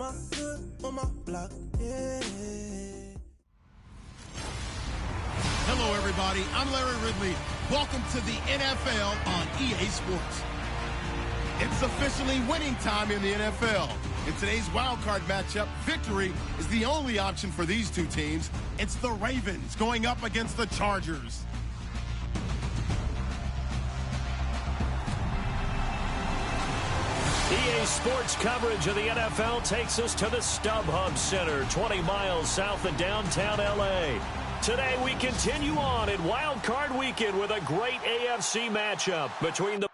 my hood, on my block, yeah. Hello, everybody. I'm Larry Ridley. Welcome to the NFL on EA Sports. It's officially winning time in the NFL. In today's wildcard matchup, victory is the only option for these two teams. It's the Ravens going up against the Chargers. EA Sports coverage of the NFL takes us to the StubHub Center, 20 miles south of downtown L.A. Today we continue on in Wild Card Weekend with a great AFC matchup between the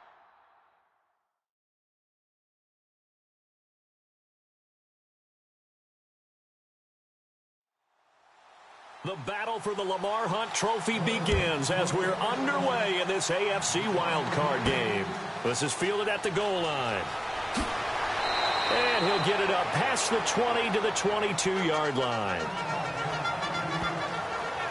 battle for the Lamar Hunt Trophy begins as we're underway in this AFC wildcard game. This is fielded at the goal line. And he'll get it up past the 20 to the 22-yard line.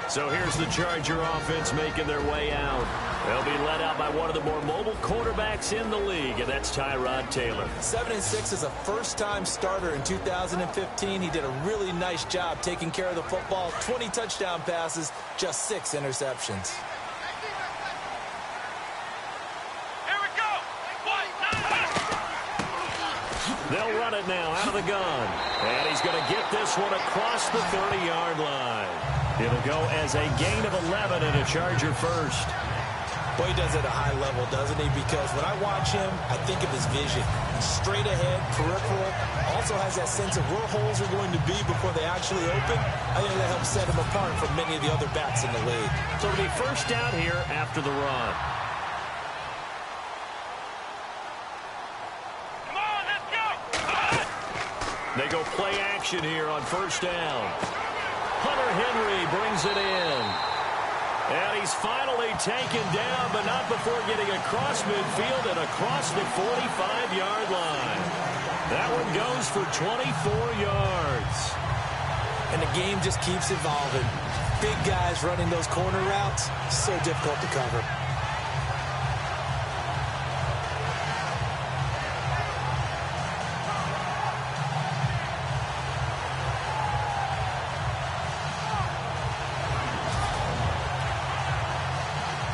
So here's the Charger offense making their way out. They'll be led out by one of the more mobile quarterbacks in the league, and that's Tyrod Taylor. 7-6 as a first-time starter in 2015. He did a really nice job taking care of the football. 20 touchdown passes, just 6 interceptions. Here we go. They'll run it now out of the gun. And he's going to get this one across the 30-yard line. It'll go as a gain of 11 and a Charger first. Boy, he does it at a high level, doesn't he? Because when I watch him, I think of his vision. Straight ahead, peripheral. Also has that sense of where holes are going to be before they actually open. I think that helps set him apart from many of the other backs in the league. So it'll be first down here after the run. Come on, let's go! They go play action here on first down. Hunter Henry brings it in. And he's finally taken down, but not before getting across midfield and across the 45-yard line. That one goes for 24 yards. And the game just keeps evolving. Big guys running those corner routes, so difficult to cover.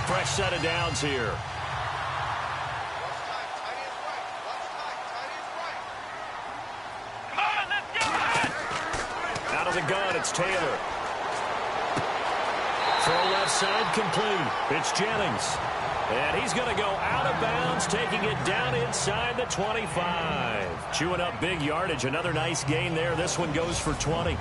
Fresh set of downs here. Out of the gun, it's Taylor. Throw left side complete. It's Jennings. And he's going to go out of bounds, taking it down inside the 25. Chewing up big yardage. Another nice gain there. This one goes for 20.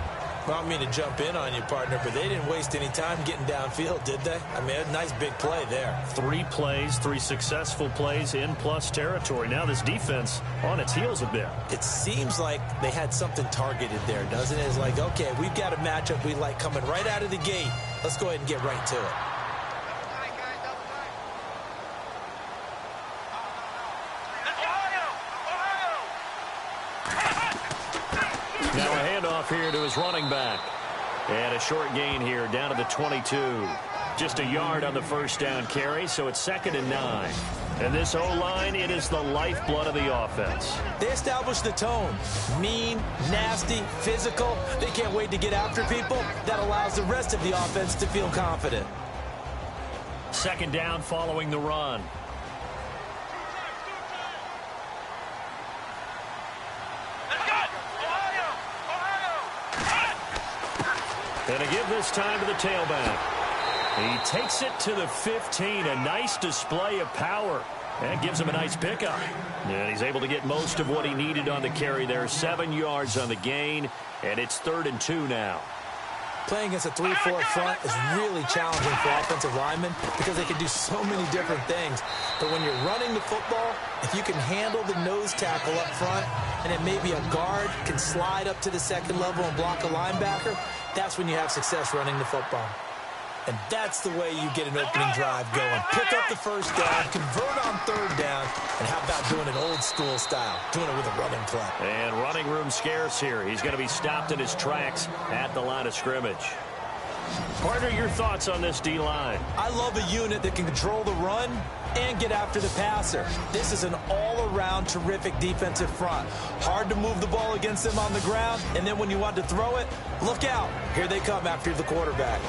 Well, I don't mean to jump in on you, partner, but they didn't waste any time getting downfield, did they? I mean, a nice big play there. 3 plays, 3 successful plays in plus territory. Now this defense on its heels a bit. It seems like they had something targeted there, doesn't it? It's like, okay, we've got a matchup we like coming right out of the gate. Let's go ahead and get right to it. Now a handoff here to his running back. And a short gain here down to the 22. Just a yard on the first down carry, so it's 2nd and 9. And this O-line, it is the lifeblood of the offense. They established the tone. Mean, nasty, physical. They can't wait to get after people. That allows the rest of the offense to feel confident. 2nd down following the run. And a give this time to the tailback. He takes it to the 15. A nice display of power. That gives him a nice pickup. And he's able to get most of what he needed on the carry there. 7 yards on the gain. And it's 3rd and 2 now. Playing against a 3-4 front is really challenging for offensive linemen because they can do so many different things. But when you're running the football, if you can handle the nose tackle up front, and then maybe a guard can slide up to the 2nd level and block a linebacker, that's when you have success running the football. And that's the way you get an opening drive going. Pick up the first down, convert on 3rd down, and how about doing it old school style, doing it with a running play. And running room scarce here. He's going to be stopped in his tracks at the line of scrimmage. Partner, your thoughts on this D-line? I love a unit that can control the run and get after the passer. This is an all-around terrific defensive front. Hard to move the ball against them on the ground, and then when you want to throw it, look out. Here they come after the quarterback.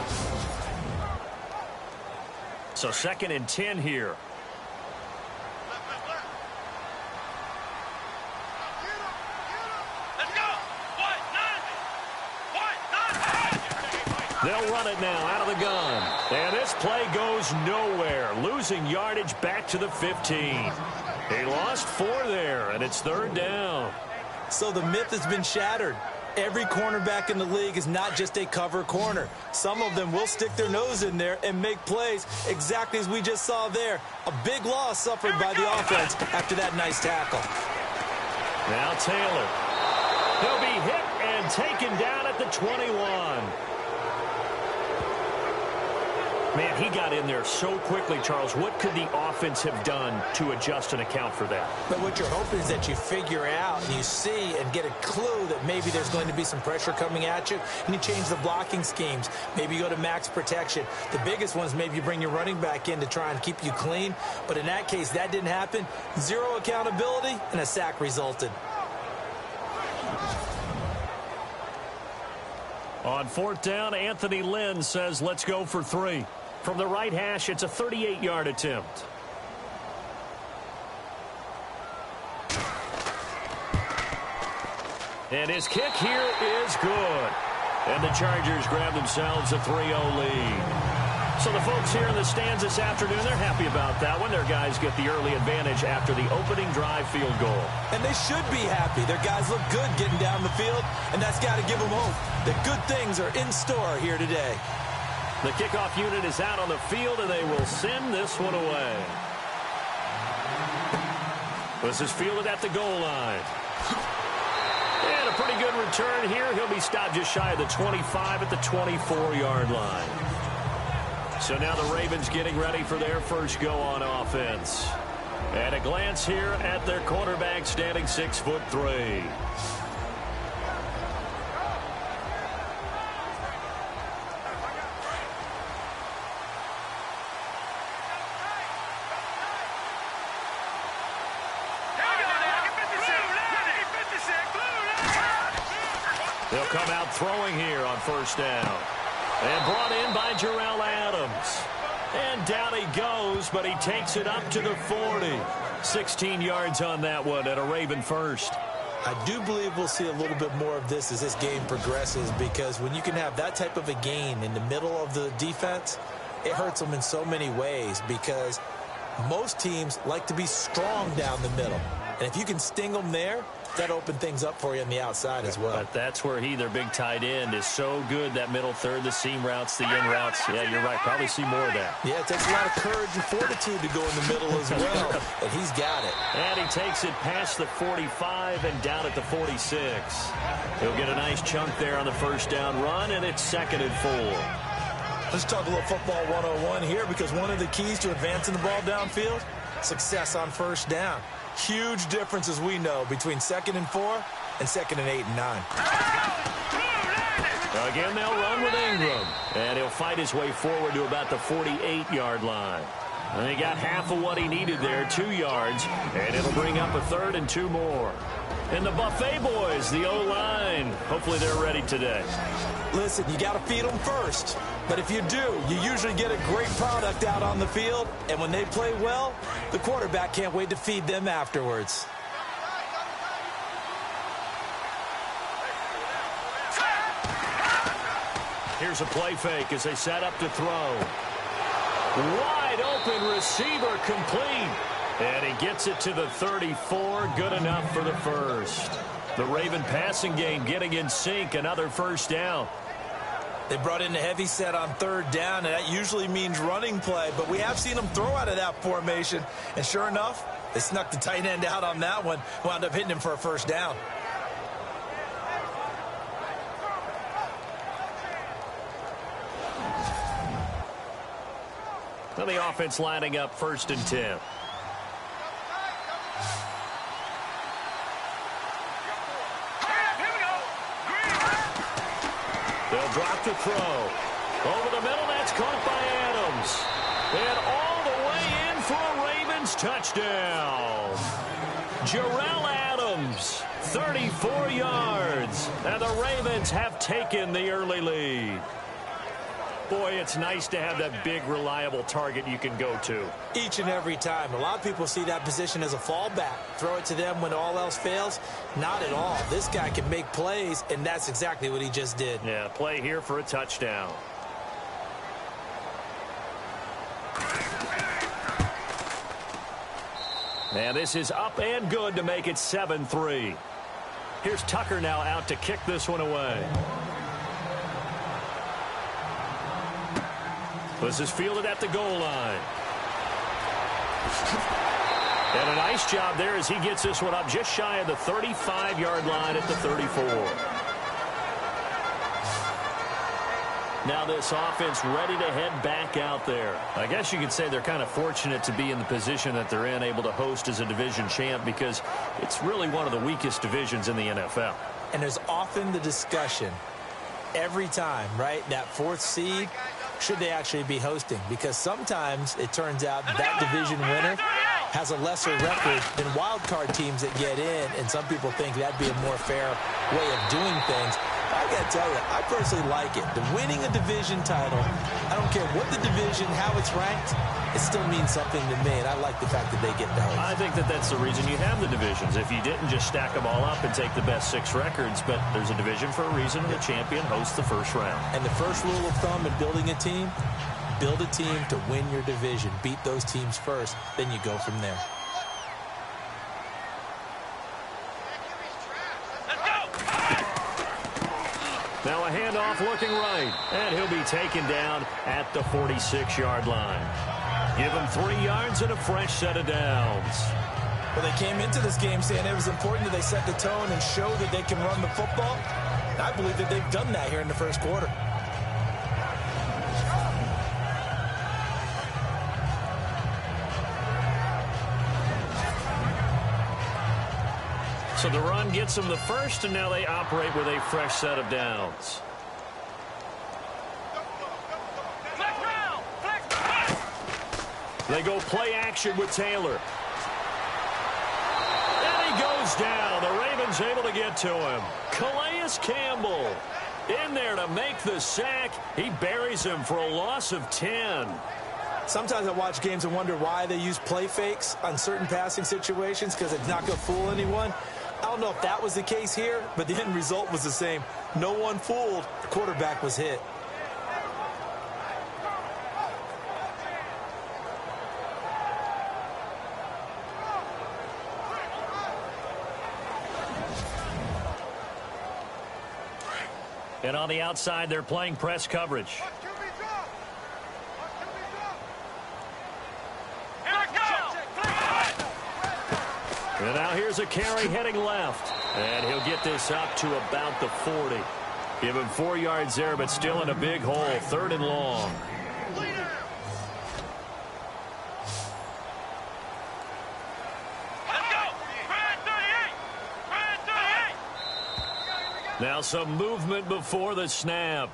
So 2nd and 10 here. They'll run it now out of the gun. And this play goes nowhere. Losing yardage back to the 15. He lost 4 there, and it's 3rd down. So the myth has been shattered. Every cornerback in the league is not just a cover corner. Some of them will stick their nose in there and make plays exactly as we just saw there. A big loss suffered by the offense after that nice tackle. Now Taylor. He'll be hit and taken down at the 21. Man, he got in there so quickly, Charles. What could the offense have done to adjust and account for that? But what you're hoping is that you figure out and you see and get a clue that maybe there's going to be some pressure coming at you, and you change the blocking schemes. Maybe you go to max protection. The biggest one is maybe you bring your running back in to try and keep you clean. But in that case, that didn't happen. 0 accountability, and a sack resulted. On 4th down, Anthony Lynn says, let's go for 3. From the right hash, it's a 38-yard attempt. And his kick here is good. And the Chargers grab themselves a 3-0 lead. So the folks here in the stands this afternoon, they're happy about that one. Their guys get the early advantage after the opening drive field goal. And they should be happy. Their guys look good getting down the field, and that's got to give them hope that good things are in store here today. The kickoff unit is out on the field, and they will send this one away. This is fielded at the goal line. And a pretty good return here. He'll be stopped just shy of the 25 at the 24-yard line. So now the Ravens getting ready for their first go on offense. At a glance here at their quarterback, standing 6'3". They'll come out throwing here on 1st down. And brought in by Jarrell Adams. And down he goes, but he takes it up to the 40. 16 yards on that one at a Raven first. I do believe we'll see a little bit more of this as this game progresses, because when you can have that type of a gain in the middle of the defense, it hurts them in so many ways, because most teams like to be strong down the middle. And if you can sting them there, that opened things up for you on the outside as well. But that's where their big tight end, is so good, that middle third, the seam routes, the in routes. Yeah, you're right. Probably see more of that. Yeah, it takes a lot of courage and fortitude to go in the middle as well. And he's got it. And he takes it past the 45 and down at the 46. He'll get a nice chunk there on the 1st down run, and it's 2nd and 4. Let's talk a little football 101 here, because one of the keys to advancing the ball downfield, success on 1st down. Huge difference, as we know, between 2nd and 4 and 2nd and 8 and 9. Again, they'll run with Ingram. And he'll fight his way forward to about the 48-yard line. And he got half of what he needed there, 2 yards. And it'll bring up a 3rd and 2 more. And the Buffet boys, the O-line, hopefully they're ready today. Listen, you got to feed them first. But if you do, you usually get a great product out on the field. And when they play well, the quarterback can't wait to feed them afterwards. Here's a play fake as they set up to throw. Wide open receiver, complete. And he gets it to the 34. Good enough for the first. The Raven passing game getting in sync. Another 1st down. They brought in the heavy set on 3rd down, and that usually means running play. But we have seen them throw out of that formation. And sure enough, they snuck the tight end out on that one. Wound up hitting him for a 1st down. Well, the offense lining up 1st and 10. They'll drop to throw. Over the middle, that's caught by Adams. And all the way in for a touchdown. Jarrell Adams, 34 yards. And the Ravens have taken the early lead. Boy, it's nice to have that big, reliable target you can go to. Each and every time. A lot of people see that position as a fallback. Throw it to them when all else fails. Not at all. This guy can make plays, and that's exactly what he just did. Yeah, play here for a touchdown. And this is up and good to make it 7-3. Here's Tucker now out to kick this one away. This is fielded at the goal line. And a nice job there as he gets this one up just shy of the 35-yard line at the 34. Now this offense ready to head back out there. I guess you could say they're kind of fortunate to be in the position that they're in, able to host as a division champ, because it's really one of the weakest divisions in the NFL. And there's often the discussion every time, right, that fourth seed, should they actually be hosting? Because sometimes it turns out that division winner has a lesser record than wild card teams that get in, and some people think that'd be a more fair way of doing things. I got to tell you, I personally like it. The winning a division title, I don't care what the division, how it's ranked, it still means something to me, and I like the fact that they get the host. I think that that's the reason you have the divisions. If you didn't just stack them all up and take the best 6 records, but there's a division for a reason, and the champion hosts the first round. And the first rule of thumb in building a team, build a team to win your division. Beat those teams first, then you go from there. Now a handoff looking right, and he'll be taken down at the 46-yard line. Give him 3 yards and a fresh set of downs. Well, they came into this game saying it was important that they set the tone and show that they can run the football. And I believe that they've done that here in the first quarter. So the run gets them the first, and now they operate with a fresh set of downs. They go play action with Taylor. And he goes down. The Ravens able to get to him. Calais Campbell in there to make the sack. He buries him for a loss of 10. Sometimes I watch games and wonder why they use play fakes on certain passing situations, because it's not going to fool anyone. I don't know if that was the case here, but the end result was the same. No one fooled. The quarterback was hit. And on the outside, they're playing press coverage. And now here's a carry heading left. And he'll get this up to about the 40. Give him 4 yards there, but still in a big hole. 3rd and long. Now some movement before the snap.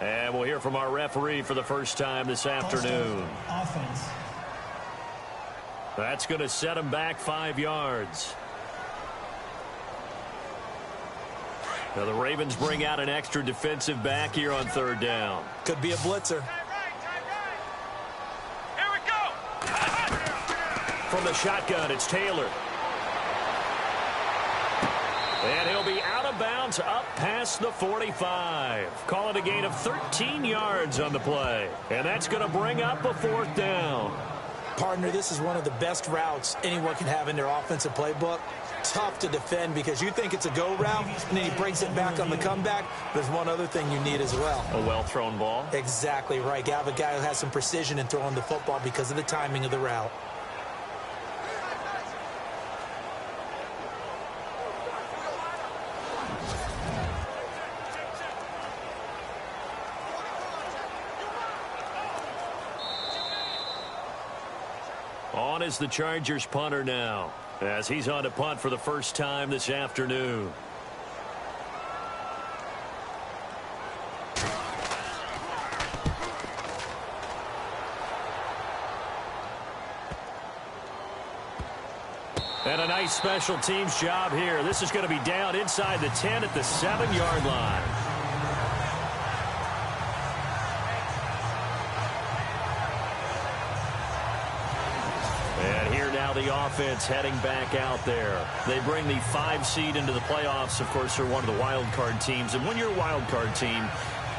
And we'll hear from our referee for the first time this afternoon. Offense. That's going to set him back 5 yards. Now the Ravens bring out an extra defensive back here on 3rd down. Could be a blitzer. Here we go. From the shotgun, it's Taylor. And he'll be out of bounds up past the 45. Call it a gain of 13 yards on the play. And that's going to bring up a 4th down. Partner, this is one of the best routes anyone can have in their offensive playbook. Tough to defend because you think it's a go route, and then he breaks it back on the comeback. There's one other thing you need as well. A well-thrown ball? Exactly right. You have a guy who has some precision in throwing the football because of the timing of the route. On is the Chargers punter now, as he's on to punt for the first time this afternoon. And a nice special teams job here. This is going to be down inside the 10 at the 7-yard line. And here now the offense heading back out there. They bring the 5 seed into the playoffs. Of course, they're one of the wild card teams. And when you're a wild card team,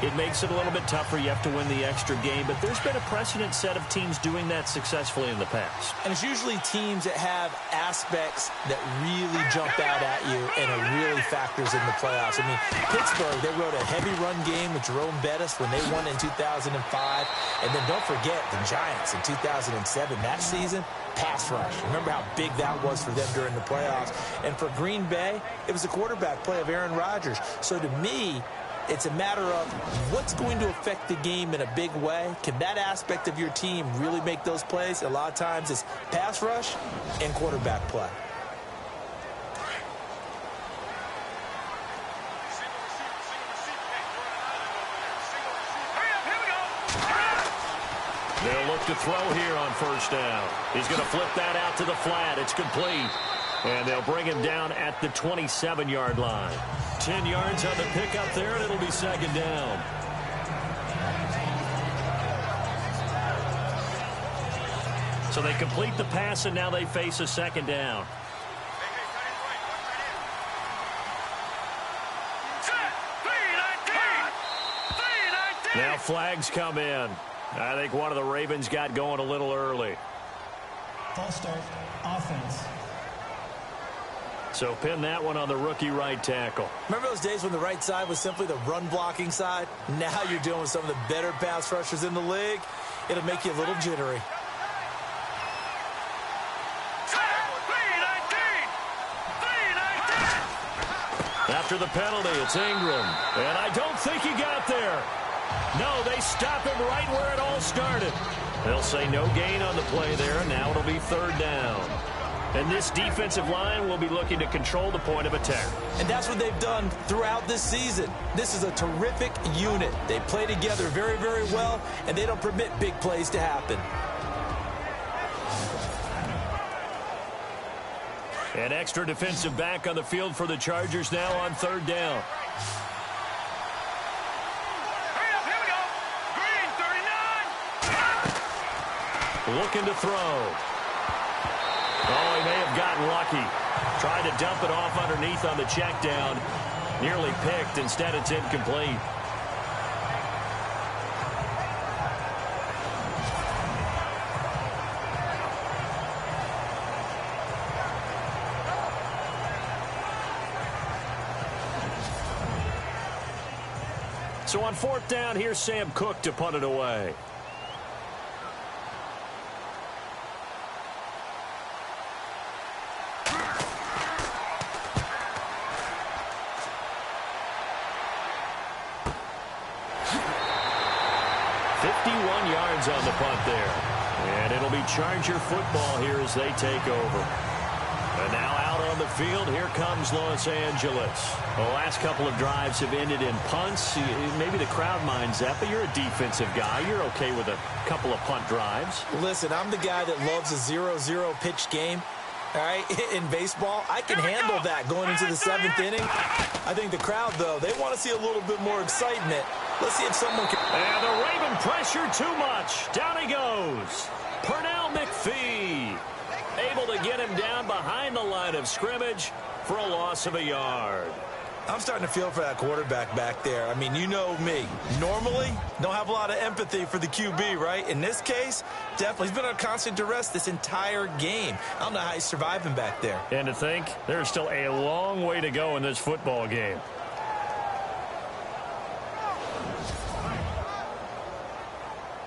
it makes it a little bit tougher. You have to win the extra game. But there's been a precedent set of teams doing that successfully in the past. And it's usually teams that have aspects that really jump out at you and it really factors in the playoffs. I mean, Pittsburgh, they rode a heavy run game with Jerome Bettis when they won in 2005. And then don't forget the Giants in 2007. That season, pass rush. Remember how big that was for them during the playoffs. And for Green Bay, it was the quarterback play of Aaron Rodgers. So to me, it's a matter of what's going to affect the game in a big way. Can that aspect of your team really make those plays? A lot of times it's pass rush and quarterback play. They'll look to throw here on first down. He's going to flip that out to the flat. It's complete. And they'll bring him down at the 27-yard line. 10 yards on the pickup there, and it'll be second down. So they complete the pass, and now they face a second down. Now flags come in. I think one of the Ravens got going a little early. False start, offense. So pin that one on the rookie right tackle. Remember those days when the right side was simply the run-blocking side? Now you're dealing with some of the better pass rushers in the league. It'll make you a little jittery. After the penalty, it's Ingram. And I don't think he got there. No, they stop him right where it all started. They'll say no gain on the play there. Now it'll be third down. And this defensive line will be looking to control the point of attack. And that's what they've done throughout this season. This is a terrific unit. They play together very, very well, and they don't permit big plays to happen. An extra defensive back on the field for the Chargers now on third down. Looking to throw. Oh, he may have gotten lucky. Tried to dump it off underneath on the check down. Nearly picked. Instead, it's incomplete. So on fourth down, here's Sam Cook to punt it away. On the punt there. And it'll be Charger football here as they take over. And now out on the field, here comes Los Angeles. The last couple of drives have ended in punts. Maybe the crowd minds that, but you're a defensive guy. You're okay with a couple of punt drives. Listen, I'm the guy that loves a 0-0 pitch game. All right, in baseball, I can handle that going into the 7th inning. I think the crowd, though, they want to see a little bit more excitement. Let's see if someone can... And the Raven pressure too much. Down he goes. Pernell McPhee able to get him down behind the line of scrimmage for a loss of a yard. I'm starting to feel for that quarterback back there. I mean, you know me. Normally, don't have a lot of empathy for the QB, right? In this case, definitely. He's been on constant duress this entire game. I don't know how he's surviving back there. And to think, there's still a long way to go in this football game.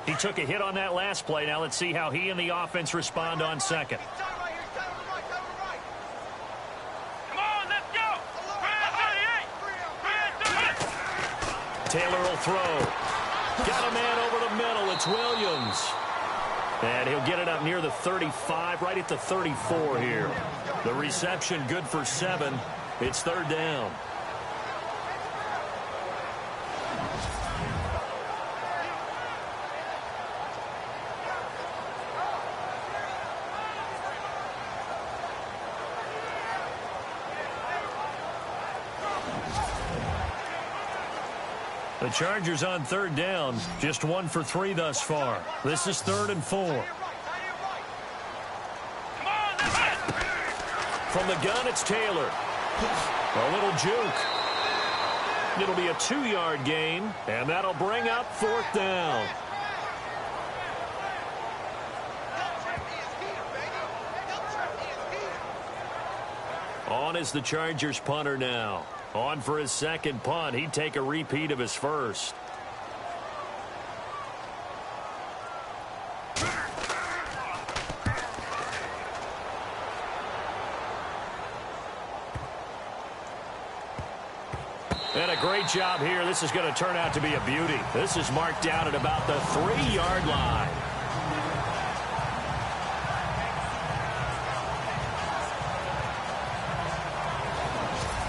He took a hit on that last play. Now let's see how he and the offense respond on second. Taylor will throw. Got a man over the middle. It's Williams. And he'll get it up near the 35, right at the 34 here. The reception good for 7. It's third down. The Chargers on third down, just 1 for 3 thus far. This is 3rd and 4. From the gun, it's Taylor. A little juke. It'll be a 2-yard gain, and that'll bring up 4th down. On is the Chargers punter now. On for his second punt. He'd take a repeat of his first. And a great job here. This is going to turn out to be a beauty. This is marked out at about the 3-yard line.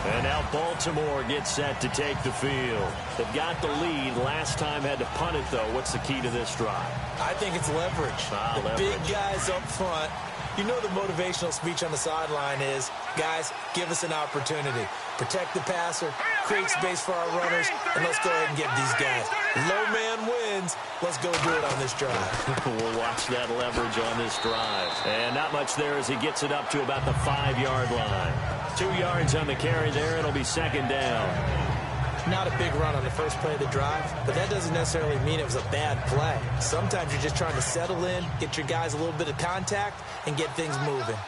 And now Baltimore gets set to take the field. They've got the lead. Last time had to punt it, though. What's the key to this drive? I think it's leverage. The big guys up front. You know the motivational speech on the sideline is, guys, give us an opportunity. Protect the passer, create space for our runners, and let's go ahead and get these guys. Low man wins. Let's go do it on this drive. We'll watch that leverage on this drive. And not much there as he gets it up to about the 5-yard line. 2 yards on the carry there. It'll be 2nd down. Not a big run on the first play of the drive, but that doesn't necessarily mean it was a bad play. Sometimes you're just trying to settle in, get your guys a little bit of contact, and get things moving.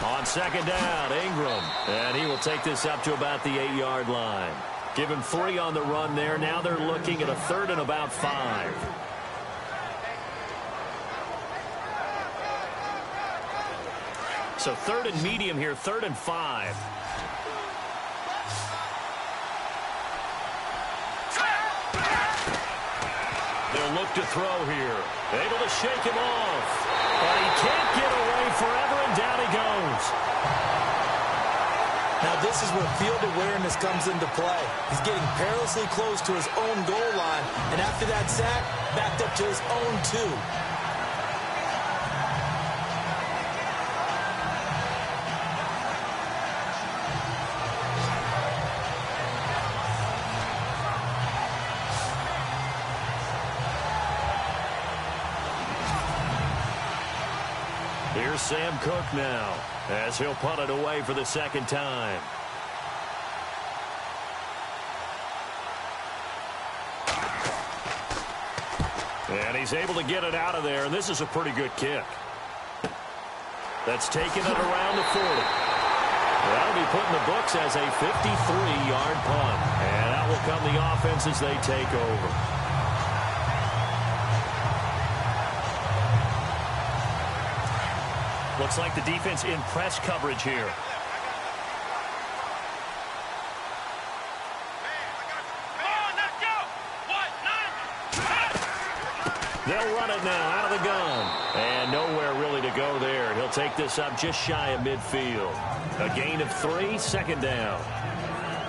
On 2nd down, Ingram. And he will take this up to about the 8-yard line. Give him 3 on the run there. Now they're looking at a 3rd and about 5. So 3rd and medium here, 3rd and 5. They'll look to throw here. Able to shake him off. But he can't get away forever, and down he goes. Now this is where field awareness comes into play. He's getting perilously close to his own goal line, and after that sack, backed up to his own 2. Here's Sam Cook now, as he'll punt it away for the 2nd time. And he's able to get it out of there, and this is a pretty good kick. That's taken it around the 40. That'll be put in the books as a 53-yard punt. And out will come the offense as they take over. Looks like the defense in press coverage here. They'll run it now out of the gun. And nowhere really to go there. He'll take this up just shy of midfield. A gain of 3, 2nd down.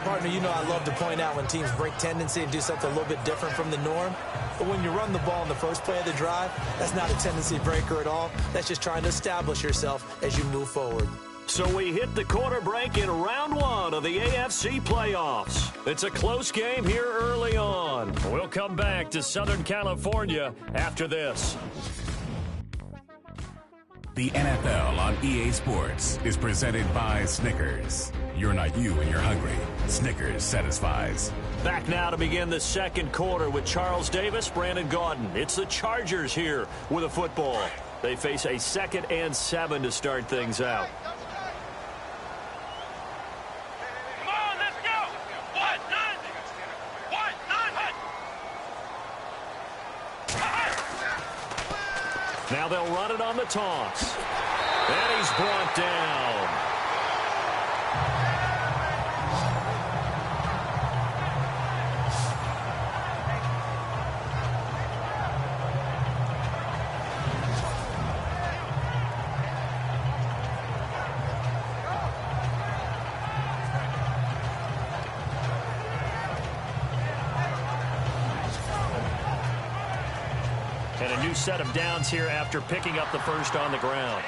Partner, you know I love to point out when teams break tendency and do something a little bit different from the norm. But when you run the ball in the first play of the drive, that's not a tendency breaker at all. That's just trying to establish yourself as you move forward. So we hit the quarter break in round 1 of the AFC playoffs. It's a close game here early on. We'll come back to Southern California after this. The NFL on EA Sports is presented by Snickers. You're not you when you're hungry. Snickers satisfies. Back now to begin the 2nd quarter with Charles Davis, Brandon Gaudin. It's the Chargers here with a football. They face a 2nd and 7 to start things out. Now they'll run it on the toss. And he's brought down. And a new set of downs here after picking up the first on the ground.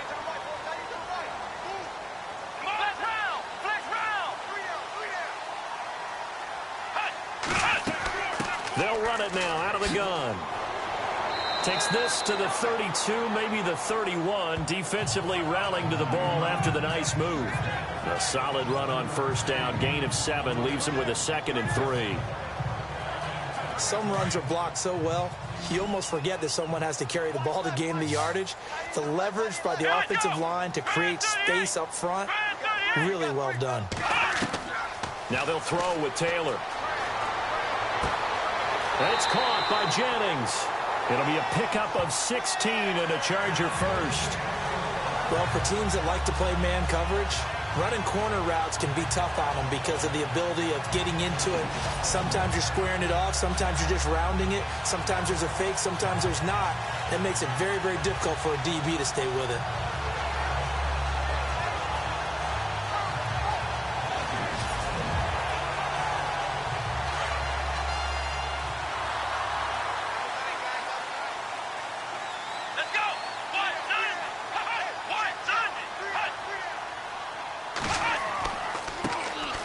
They'll run it now out of the gun. Takes this to the 32, maybe the 31. Defensively rallying to the ball after the nice move. A solid run on first down. Gain of 7 leaves him with a 2nd and 3. Some runs are blocked so well, you almost forget that someone has to carry the ball to gain the yardage. The leverage by the offensive line to create space up front, really well done. Now they'll throw with Taylor. It's caught by Jennings. It'll be a pickup of 16 and a Charger first. Well, for teams that like to play man coverage, running corner routes can be tough on them because of the ability of getting into it. Sometimes you're squaring it off. Sometimes you're just rounding it. Sometimes there's a fake. Sometimes there's not. That makes it very, very difficult for a DB to stay with it.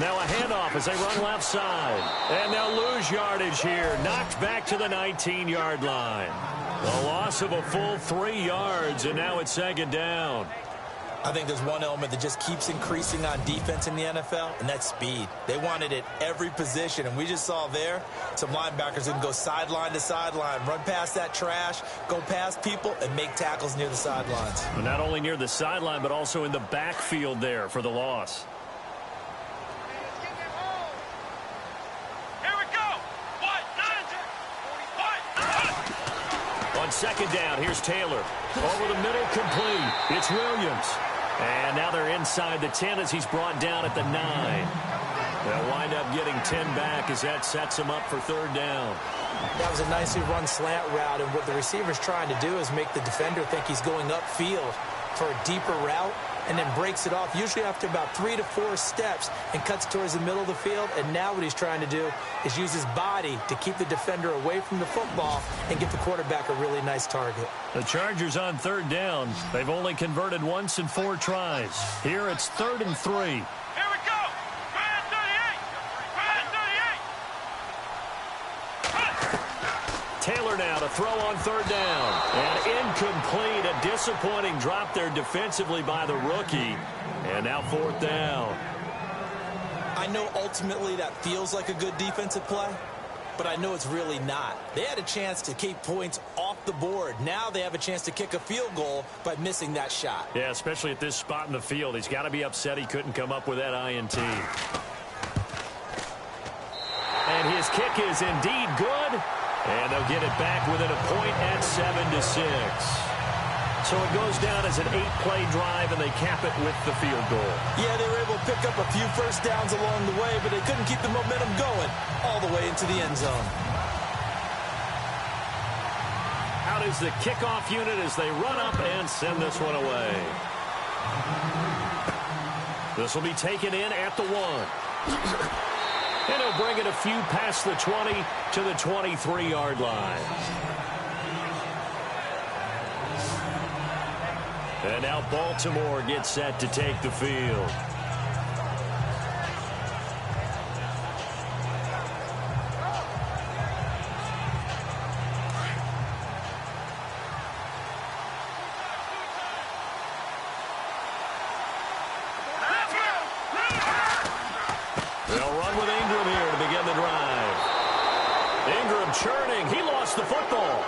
Now a handoff as they run left side. And they'll lose yardage here. Knocked back to the 19-yard line. A loss of a full 3 yards, and now it's 2nd down. I think there's one element that just keeps increasing on defense in the NFL, and that's speed. They want it at every position, and we just saw there some linebackers who can go sideline to sideline, run past that trash, go past people, and make tackles near the sidelines. Well, not only near the sideline, but also in the backfield there for the loss. On 2nd down, here's Taylor. Over the middle, complete. It's Williams. And now they're inside the 10 as he's brought down at the 9. They'll wind up getting 10 back as that sets him up for 3rd down. That was a nicely run slant route, and what the receiver's trying to do is make the defender think he's going upfield for a deeper route, and then breaks it off, usually after about 3 to 4 steps, and cuts towards the middle of the field. And now what he's trying to do is use his body to keep the defender away from the football and get the quarterback a really nice target. The Chargers on 3rd down. They've only converted once in 4 tries. Here it's 3rd and 3. Taylor now to throw on 3rd down. And incomplete. A disappointing drop there defensively by the rookie. And now 4th down. I know ultimately that feels like a good defensive play, but I know it's really not. They had a chance to keep points off the board. Now they have a chance to kick a field goal by missing that shot. Yeah, especially at this spot in the field. He's got to be upset he couldn't come up with that INT. And his kick is indeed good. And they'll get it back within a point at 7-6. So it goes down as an 8-play drive, and they cap it with the field goal. Yeah, they were able to pick up a few first downs along the way, but they couldn't keep the momentum going all the way into the end zone. Out is the kickoff unit as they run up and send this one away. This will be taken in at the 1. And he'll bring it a few past the 20 to the 23-yard line. And now Baltimore gets set to take the field. Churning. He lost the football.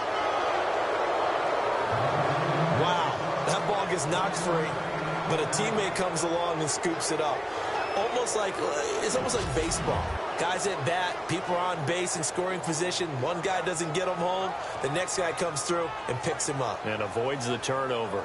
Wow. That ball gets knocked free, but a teammate comes along and scoops it up. It's almost like baseball. Guys at bat, people are on base in scoring position. One guy doesn't get him home. The next guy comes through and picks him up. And avoids the turnover.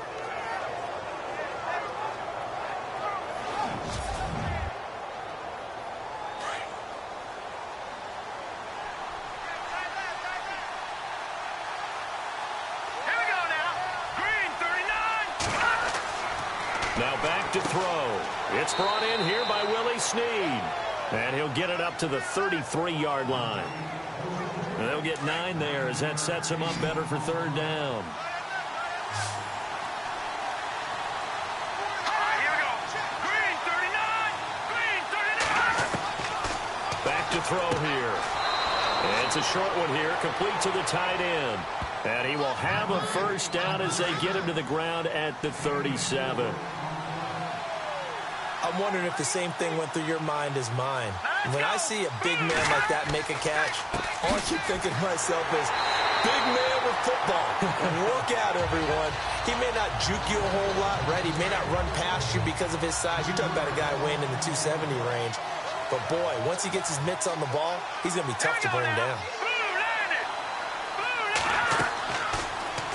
Now back to throw. It's brought in here by Willie Snead. And he'll get it up to the 33-yard line. And they'll get 9 there as that sets him up better for 3rd down. Back to throw here. It's a short one here, complete to the tight end. And he will have a first down as they get him to the ground at the 37. I'm wondering if the same thing went through your mind as mine. When I see a big man like that make a catch, all I keep thinking to myself is, big man with football. Look out, everyone. He may not juke you a whole lot, right? He may not run past you because of his size. You're talking about a guy weighing in the 270 range. But, boy, once he gets his mitts on the ball, he's going to be tough to bring down.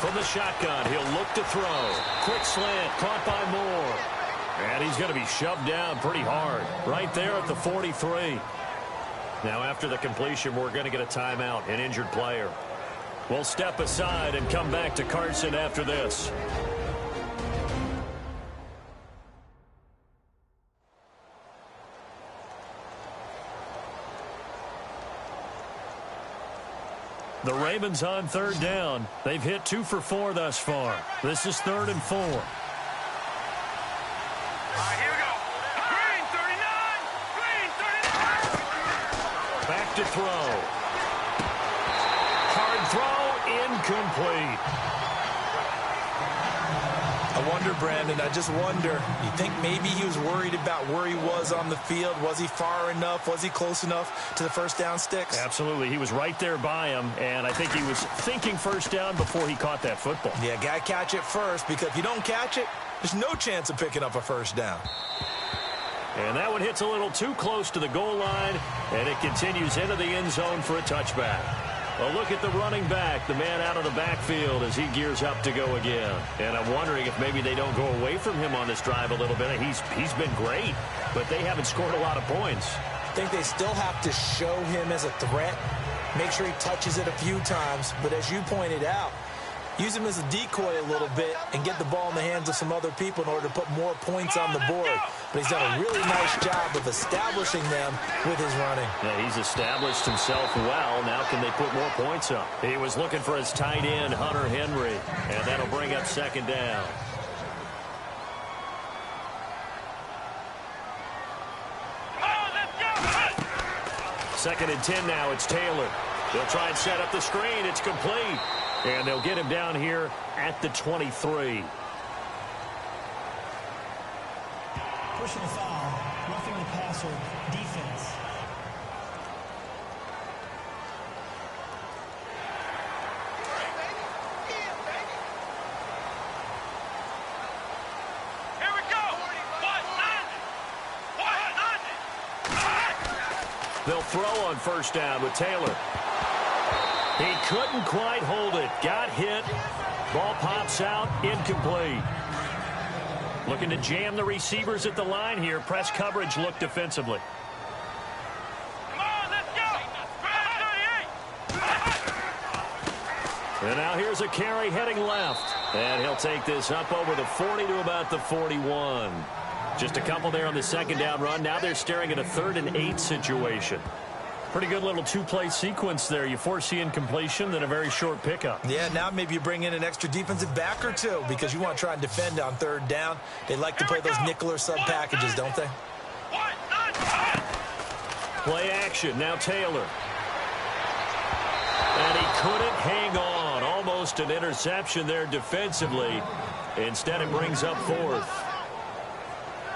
From the shotgun, he'll look to throw. Quick slant, caught by Moore. And he's going to be shoved down pretty hard right there at the 43. Now, after the completion, we're going to get a timeout, an injured player. We'll step aside and come back to Carson after this. The Ravens on third down. They've hit 2 for 4 thus far. This is 3rd and 4. Back to throw. Hard throw, incomplete. I wonder, Brandon, I just wonder, you think maybe he was worried about where he was on the field? Was he far enough? Was he close enough to the first down sticks? Absolutely. He was right there by him, and I think he was thinking first down before he caught that football. Yeah, got to catch it first, because if you don't catch it, there's no chance of picking up a first down. And that one hits a little too close to the goal line, and it continues into the end zone for a touchback. A look at the running back, the man out of the backfield as he gears up to go again. And I'm wondering if maybe they don't go away from him on this drive a little bit. He's been great, but they haven't scored a lot of points. I think they still have to show him as a threat, make sure he touches it a few times. But as you pointed out, use him as a decoy a little bit and get the ball in the hands of some other people in order to put more points on the board. But he's done a really nice job of establishing them with his running. Yeah, he's established himself well. Now can they put more points up? He was looking for his tight end, Hunter Henry, and that'll bring up second down. Second and 10 now. It's Taylor. They'll try and set up the screen. It's complete. And they'll get him down here at the 23. Personal foul, roughing the passer, defense. Here we go. They'll throw on first down with Taylor. He couldn't quite hold it. Got hit. Ball pops out. Incomplete. Looking to jam the receivers at the line here. Press coverage look defensively. Come on, let's go. And now here's a carry heading left. And he'll take this up over the 40 to about the 41. Just a couple there on the second down run. Now they're staring at a 3rd and 8 situation. Pretty good little two-play sequence there. You force the incompletion, then a very short pickup. Yeah, now maybe you bring in an extra defensive back or two because you want to try and defend on third down. They like to play those nickel or sub packages, don't they? Play action. Now Taylor. And he couldn't hang on. Almost an interception there defensively. Instead, it brings up 4th.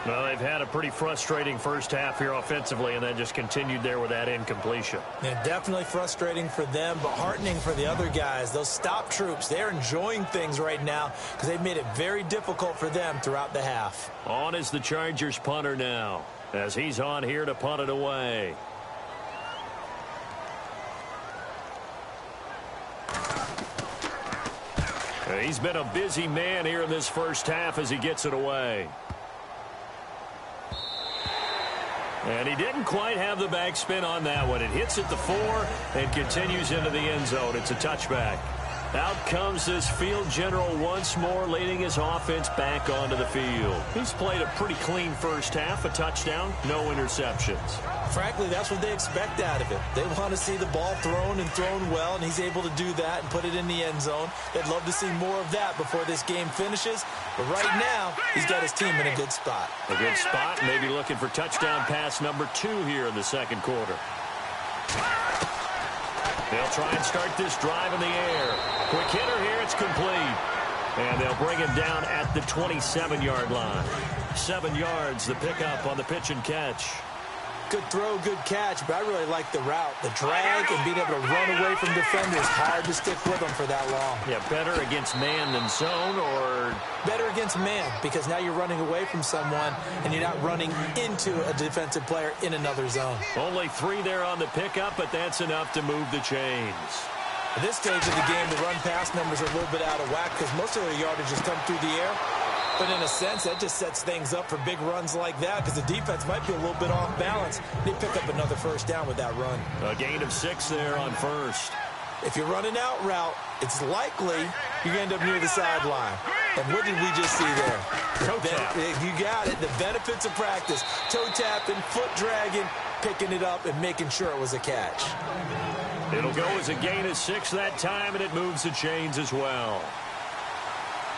Well, they've had a pretty frustrating first half here offensively, and then just continued there with that incompletion. Yeah, definitely frustrating for them, but heartening for the other guys. Those stop troops, they're enjoying things right now because they've made it very difficult for them throughout the half. On is the Chargers punter now, as he's on here to punt it away. He's been a busy man here in this first half as he gets it away. And he didn't quite have the backspin on that one. It hits at the 4 and continues into the end zone. It's a touchback. Out comes this field general once more, leading his offense back onto the field. He's played a pretty clean first half, a touchdown, no interceptions. Frankly, that's what they expect out of it. They want to see the ball thrown and thrown well, and he's able to do that and put it in the end zone. They'd love to see more of that before this game finishes. But right now, he's got his team in a good spot. A good spot, maybe looking for touchdown pass number 2 here in the second quarter. They'll try and start this drive in the air. Quick hitter here. It's complete. And they'll bring him down at the 27-yard line. 7 yards, the pickup on the pitch and catch. Good throw, good catch, but I really like the route. The drag and being able to run away from defenders, hard to stick with them for that long. Yeah, better against man than zone, or? Better against man, because now you're running away from someone and you're not running into a defensive player in another zone. Only 3 there on the pickup, but that's enough to move the chains. At this stage of the game, the run-pass numbers are a little bit out of whack because most of their yardage has come through the air. But in a sense, that just sets things up for big runs like that because the defense might be a little bit off balance. They pick up another first down with that run. A gain of 6 there on first. If you're running out route, it's likely you're going to end up near the sideline. And what did we just see there? Toe tap. You got it. The benefits of practice. Toe tapping, foot dragging, picking it up, and making sure it was a catch. It'll go as a gain of 6 that time, and it moves the chains as well.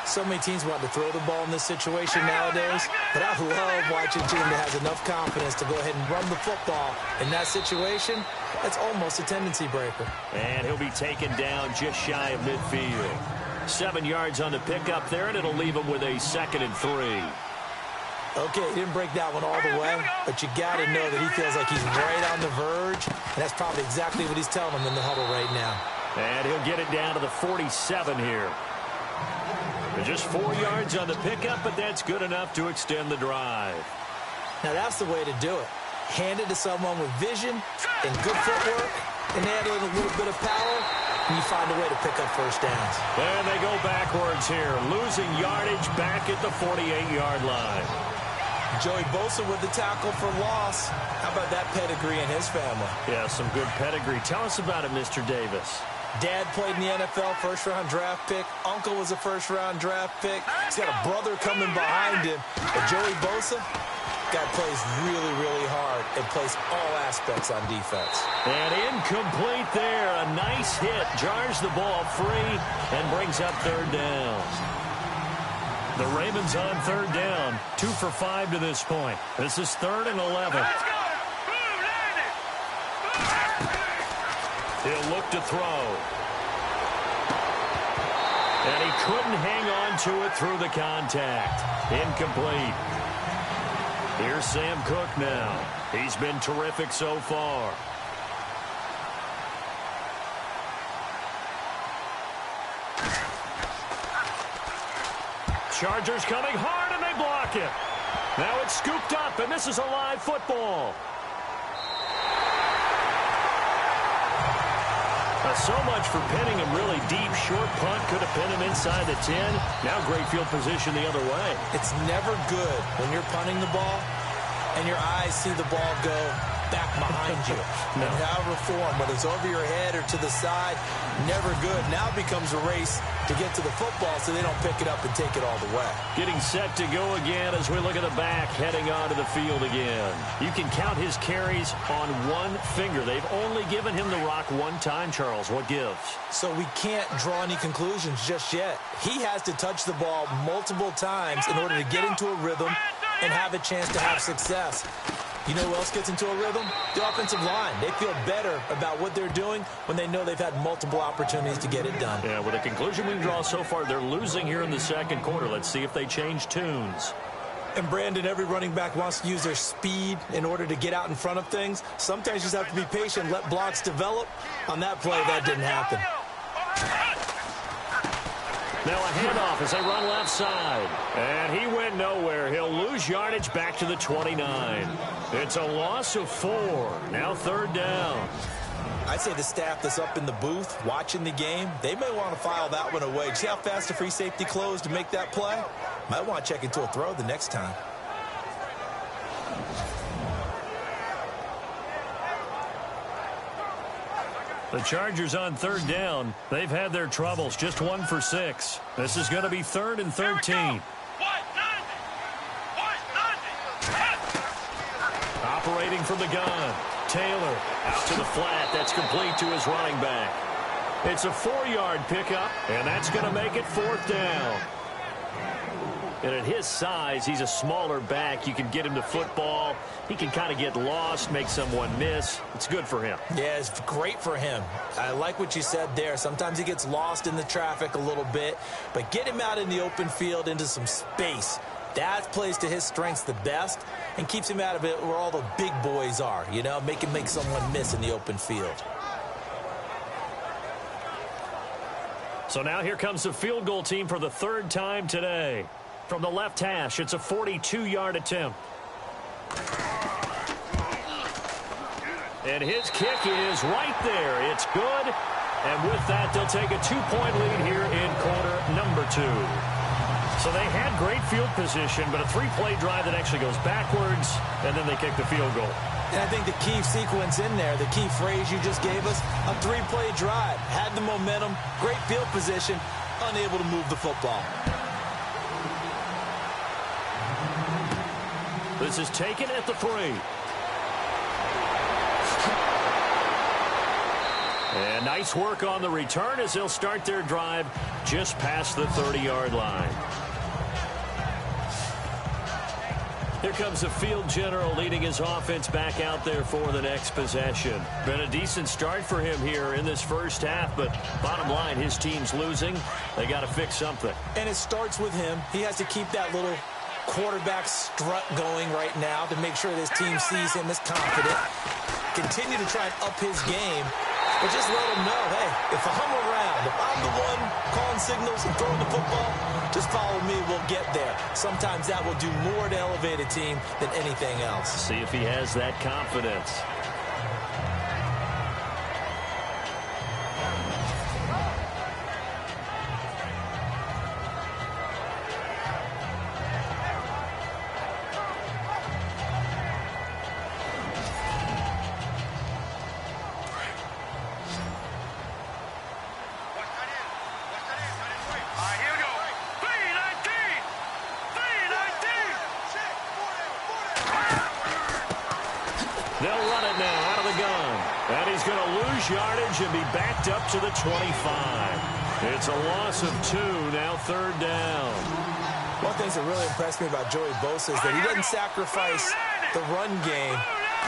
So many teams want to throw the ball in this situation nowadays, but I love watching a team that has enough confidence to go ahead and run the football. In that situation, that's almost a tendency breaker. And he'll be taken down just shy of midfield. 7 yards on the pickup there, and it'll leave him with a 2nd and 3. Okay, he didn't break that one all the way, but you got to know that he feels like he's right on the verge, and that's probably exactly what he's telling them in the huddle right now. And he'll get it down to the 47 here. Just 4 yards on the pickup, but that's good enough to extend the drive. Now that's the way to do it. Hand it to someone with vision and good footwork, and add in a little bit of power, and you find a way to pick up first downs. And they go backwards here, losing yardage back at the 48-yard line. Joey Bosa with the tackle for loss. How about that pedigree in his family? Yeah, some good pedigree. Tell us about it, Mr. Davis. Dad played in the NFL, first-round draft pick. Uncle was a first-round draft pick. He's got a brother coming behind him. But Joey Bosa, guy plays really, really hard and plays all aspects on defense. And incomplete there. A nice hit. Jars the ball free and brings up 3rd down. The Ravens on 3rd down. 2 for 5 to this point. This is 3rd and 11. He'll look to throw. And he couldn't hang on to it through the contact. Incomplete. Here's Sam Cook now. He's been terrific so far. Chargers coming hard, and they block it. Now it's scooped up, and this is a live football. So much for pinning him really deep. Short punt could have pinned him inside the 10. Now great field position the other way. It's never good when you're punting the ball and your eyes see the ball go back behind you. No. However form, whether it's over your head or to the side, never good. Now it becomes a race to get to the football so they don't pick it up and take it all the way. Getting set to go again as we look at the back heading onto the field again. You can count his carries on one finger. They've only given him the rock one time, Charles. What gives? So we can't draw any conclusions just yet. He has to touch the ball multiple times in order to get into a rhythm and have a chance to have success. You know who else gets into a rhythm? The offensive line. They feel better about what they're doing when they know they've had multiple opportunities to get it done. Yeah, with the conclusion we can draw so far, they're losing here in the 2nd quarter. Let's see if they change tunes. And Brandon, every running back wants to use their speed in order to get out in front of things. Sometimes you just have to be patient, let blocks develop. On that play, that didn't happen. Now a handoff as they run left side. And he went nowhere. He'll lose yardage back to the 29. It's a loss of 4. Now 3rd down. I'd say the staff that's up in the booth watching the game, they may want to file that one away. See how fast the free safety closed to make that play? Might want to check into a throw the next time. The Chargers on 3rd down. They've had their troubles. Just 1 for 6. This is going to be 3rd and 13. Operating from the gun. Taylor out to the flat. That's complete to his running back. It's a 4-yard pickup, and that's going to make it 4th down. And at his size, he's a smaller back. You can get him the football. He can kind of get lost, make someone miss. It's good for him. Yeah, it's great for him. I like what you said there. Sometimes he gets lost in the traffic a little bit, but get him out in the open field into some space. That plays to his strengths the best and keeps him out of it where all the big boys are, you know, make someone miss in the open field. So now here comes the field goal team for the third time today. From the left hash, it's a 42-yard attempt. And his kick is right there. It's good. And with that, they'll take a 2-point lead here in quarter number 2. So they had great field position, but a 3-play drive that actually goes backwards, and then they kick the field goal. And I think the key sequence in there, the key phrase you just gave us, a 3-play drive. Had the momentum, great field position, unable to move the football. This is taken at the 3. And nice work on the return as they'll start their drive just past the 30-yard line. Here comes the field general leading his offense back out there for the next possession. Been a decent start for him here in this first half, but bottom line, his team's losing. They got to fix something. And it starts with him. He has to keep that little quarterback strut going right now to make sure this team sees him as confident. Continue to try and up his game, but just let him know, hey, if I'm around, if I'm the one calling signals and throwing the football, just follow me, we'll get there. Sometimes that will do more to elevate a team than anything else. See if he has that confidence. They'll run it now out of the gun. And he's going to lose yardage and be backed up to the 25. It's a loss of 2, now third down. One of the things that really impressed me about Joey Bosa is that he doesn't sacrifice the run game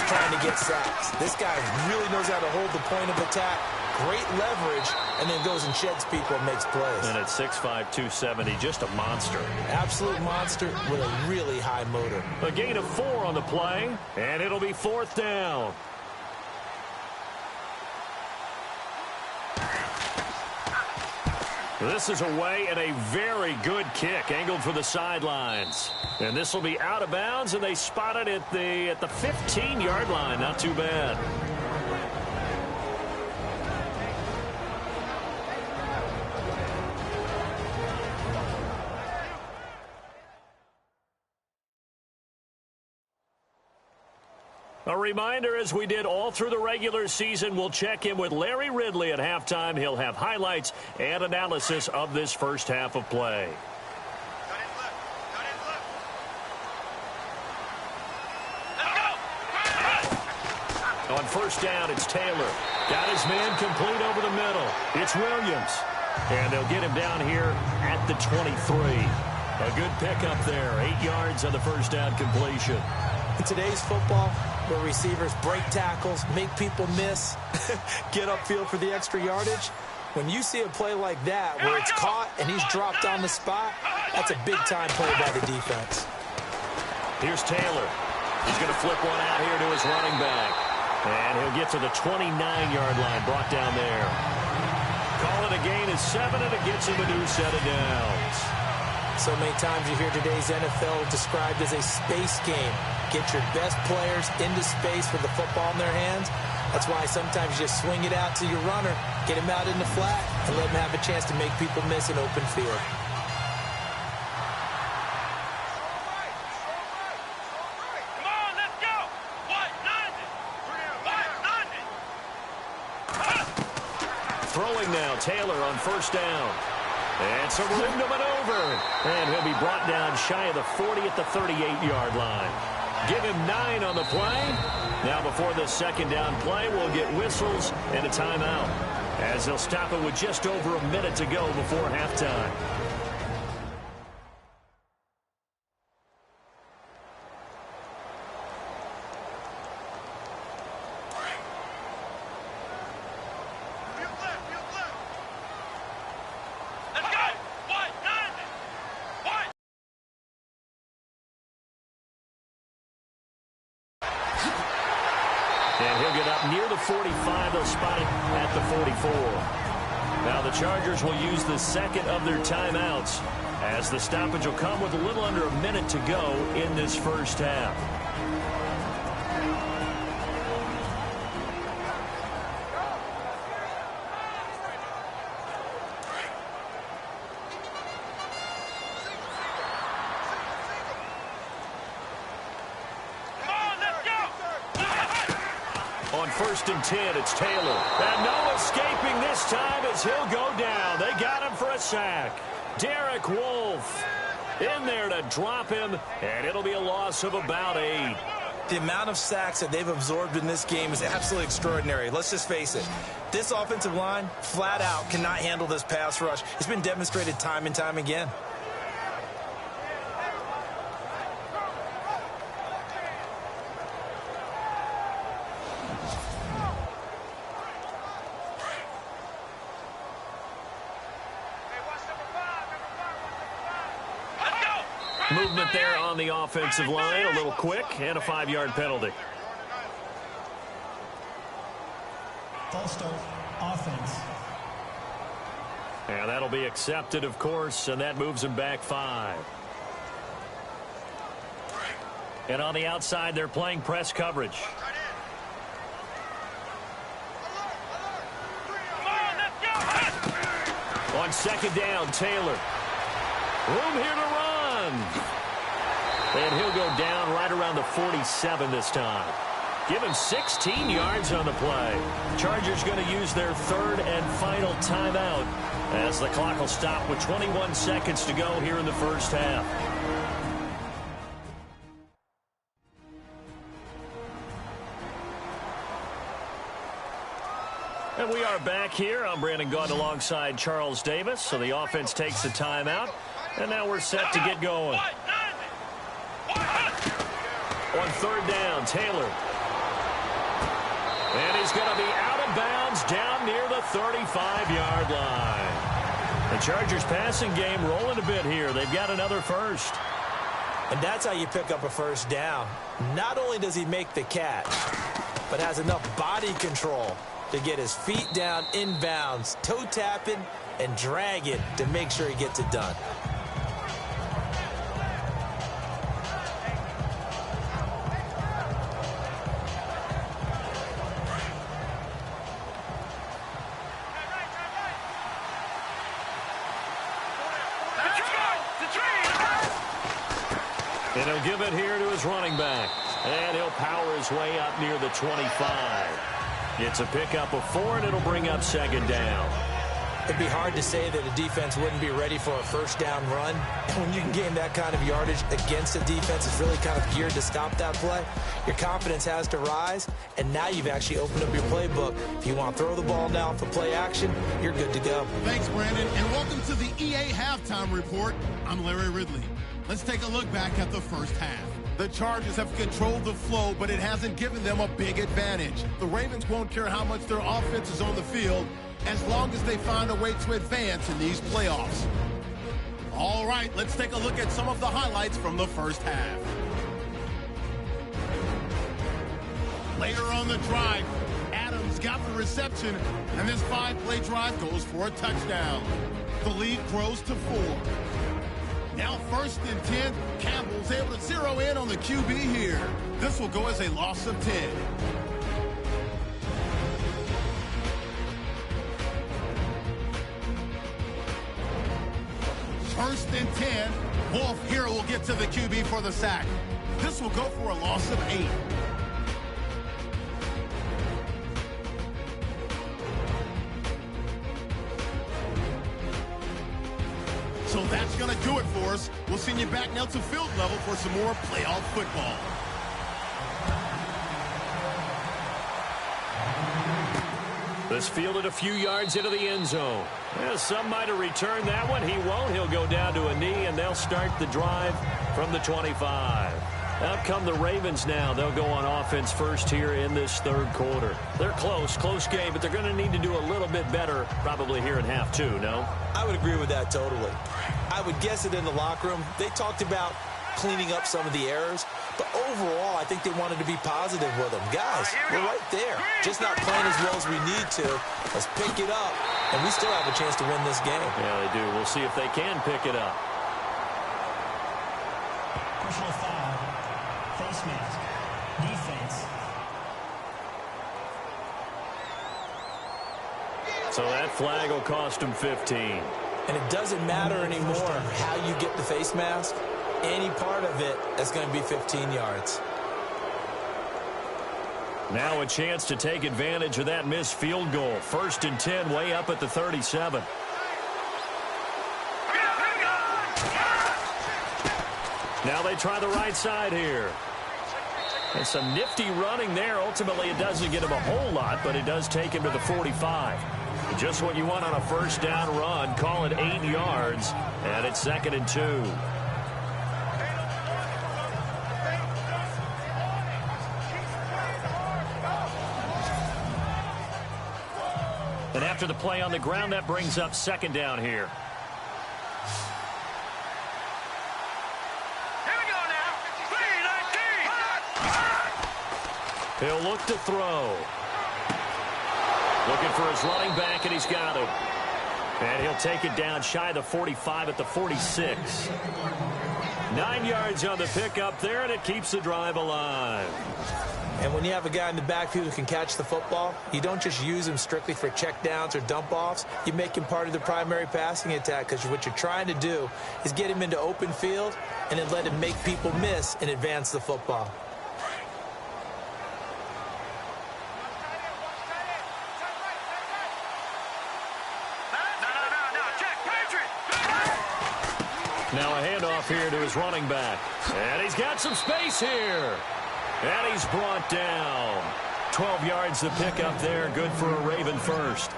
trying to get sacks. This guy really knows how to hold the point of attack, great leverage, and then goes and sheds people and makes plays. And at 6'5", 270, just a monster. Absolute monster with a really high motor. A gain of 4 on the play, and it'll be fourth down. This is away and a very good kick, angled for the sidelines. And this will be out of bounds, and they spot it at the 15-yard line. Not too bad. A reminder, as we did all through the regular season, we'll check in with Larry Ridley at halftime. He'll have highlights and analysis of this first half of play. On first down, it's Taylor. Got his man complete over the middle. It's Williams. And they'll get him down here at the 23. A good pickup there. 8 yards on the first down completion. In today's football, where receivers break tackles, make people miss, get upfield for the extra yardage, when you see a play like that where it's caught and he's dropped on the spot, that's a big-time play by the defense. Here's Taylor. He's going to flip one out here to his running back. And he'll get to the 29-yard line, brought down there. Call it a gain of 7, and it gets him a new set of downs. So many times you hear today's NFL described as a space game. Get your best players into space with the football in their hands. That's why sometimes you just swing it out to your runner, get him out in the flat, and let him have a chance to make people miss an open field. Come on, let's go. What? Nothing. Throwing now, Taylor on first down. And some room to maneuver. And he'll be brought down shy of the 40 at the 38-yard line. Give him 9 on the play. Now before this second down play, we'll get whistles and a timeout, as they'll stop it with just over a minute to go before halftime. the 44. Now the Chargers will use the second of their timeouts, as the stoppage will come with a little under a minute to go in this first half. On 1st and 10, it's Taylor. And no escaping this time as he'll go down. They got him for a sack. Derek Wolfe in there to drop him, and it'll be a loss of about 8. The amount of sacks that they've absorbed in this game is absolutely extraordinary. Let's just face it. This offensive line, flat out, cannot handle this pass rush. It's been demonstrated time and time again. Movement there on the offensive line, a little quick, and a 5-yard penalty. False start, offense. And that'll be accepted, of course, and that moves him back 5. And on the outside, they're playing press coverage. On 2nd down, Taylor. Room here to run. And he'll go down right around the 47 this time. Give him 16 yards on the play. Chargers going to use their 3rd and final timeout as the clock will stop with 21 seconds to go here in the first half. And we are back here. I'm Brandon Gaudin alongside Charles Davis. So the offense takes a timeout. And now we're set to get going. On 3rd down, Taylor. And he's going to be out of bounds down near the 35-yard line. The Chargers passing game rolling a bit here. They've got another first. And that's how you pick up a first down. Not only does he make the catch, but has enough body control to get his feet down inbounds, toe tapping, and drag it to make sure he gets it done. And he'll give it here to his running back. And he'll power his way up near the 25. It's a pickup of 4, and it'll bring up 2nd down. It'd be hard to say that a defense wouldn't be ready for a first down run. When you can gain that kind of yardage against a defense that's really kind of geared to stop that play, your confidence has to rise, and now you've actually opened up your playbook. If you want to throw the ball down for play action, you're good to go. Thanks, Brandon, and welcome to the EA Halftime Report. I'm Larry Ridley. Let's take a look back at the first half. The Chargers have controlled the flow, but it hasn't given them a big advantage. The Ravens won't care how much their offense is on the field as long as they find a way to advance in these playoffs. All right, let's take a look at some of the highlights from the first half. Later on the drive, Adams got the reception, and this 5-play drive goes for a touchdown. The lead grows to 4. Now 1st and 10, Campbell's able to zero in on the QB here. This will go as a loss of 10. First and 10, Wolfe here will get to the QB for the sack. This will go for a loss of 8. So that's going to do it for us. We'll send you back now to field level for some more playoff football. This fielded a few yards into the end zone. Yeah, some might have returned that one. He won't. He'll go down to a knee, and they'll start the drive from the 25. Out come the Ravens now. They'll go on offense first here in this 3rd quarter. They're close game, but they're going to need to do a little bit better probably here in half 2, no? I would agree with that totally. I would guess it in the locker room. They talked about cleaning up some of the errors. But overall, I think they wanted to be positive with them. Guys, we're right there. Just not playing as well as we need to. Let's pick it up, and we still have a chance to win this game. Yeah, they do. We'll see if they can pick it up. Personal foul. Face mask. Defense. So that flag will cost him 15. And it doesn't matter anymore how you get the face mask. Any part of it is going to be 15 yards. Now a chance to take advantage of that missed field goal. 1st and 10, way up at the 37. Now they try the right side here. And some nifty running there. Ultimately, it doesn't get him a whole lot, but it does take him to the 45. Just what you want on a first down run. Call it 8 yards, and it's 2nd and 2. And after the play on the ground, that brings up 2nd down here. He'll look to throw. Looking for his running back, and he's got him. And he'll take it down shy of the 45 at the 46. 9 yards on the pickup there, and it keeps the drive alive. And when you have a guy in the backfield who can catch the football, you don't just use him strictly for checkdowns or dump-offs. You make him part of the primary passing attack, because what you're trying to do is get him into open field and then let him make people miss and advance the football. Now a handoff here to his running back. And he's got some space here. And he's brought down. 12 yards to pick up there. Good for a Raven first.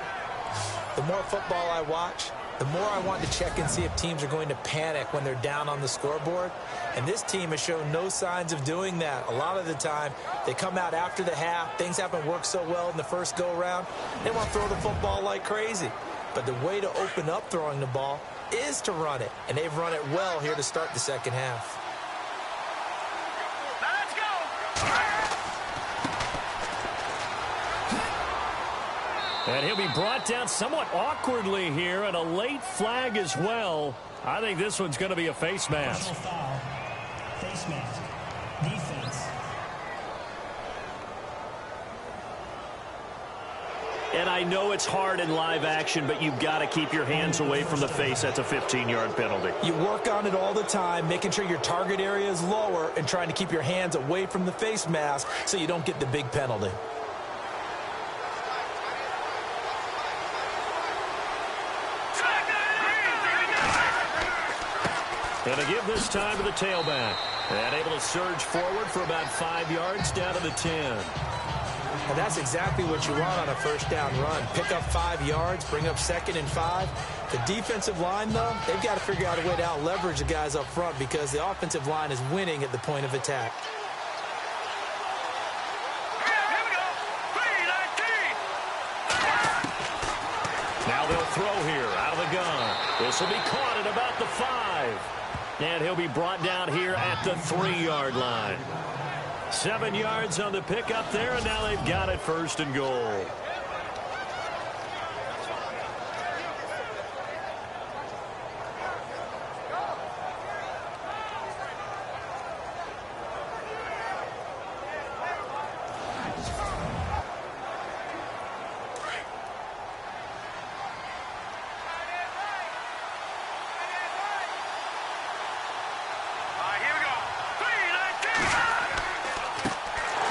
The more football I watch, the more I want to check and see if teams are going to panic when they're down on the scoreboard. And this team has shown no signs of doing that. A lot of the time, they come out after the half. Things haven't worked so well in the first go-around. They want to throw the football like crazy. But the way to open up throwing the ball is to run it. And they've run it well here to start the second half. Let's go! And he'll be brought down somewhat awkwardly here, and a late flag as well. I think this one's going to be a face mask. Personal foul. Face mask. Defense. And I know it's hard in live action, but you've got to keep your hands away from the face. That's a 15-yard penalty. You work on it all the time, making sure your target area is lower and trying to keep your hands away from the face mask so you don't get the big penalty. And to give this time to the tailback. And able to surge forward for about 5 yards down to the 10. And that's exactly what you want on a first down run. Pick up 5 yards, bring up 2nd and 5. The defensive line, though, they've got to figure out a way to out-leverage the guys up front because the offensive line is winning at the point of attack. Now they'll throw here out of the gun. This will be caught at about the 5. And he'll be brought down here at the 3-yard line. 7 yards on the pickup there, and now they've got it 1st and goal.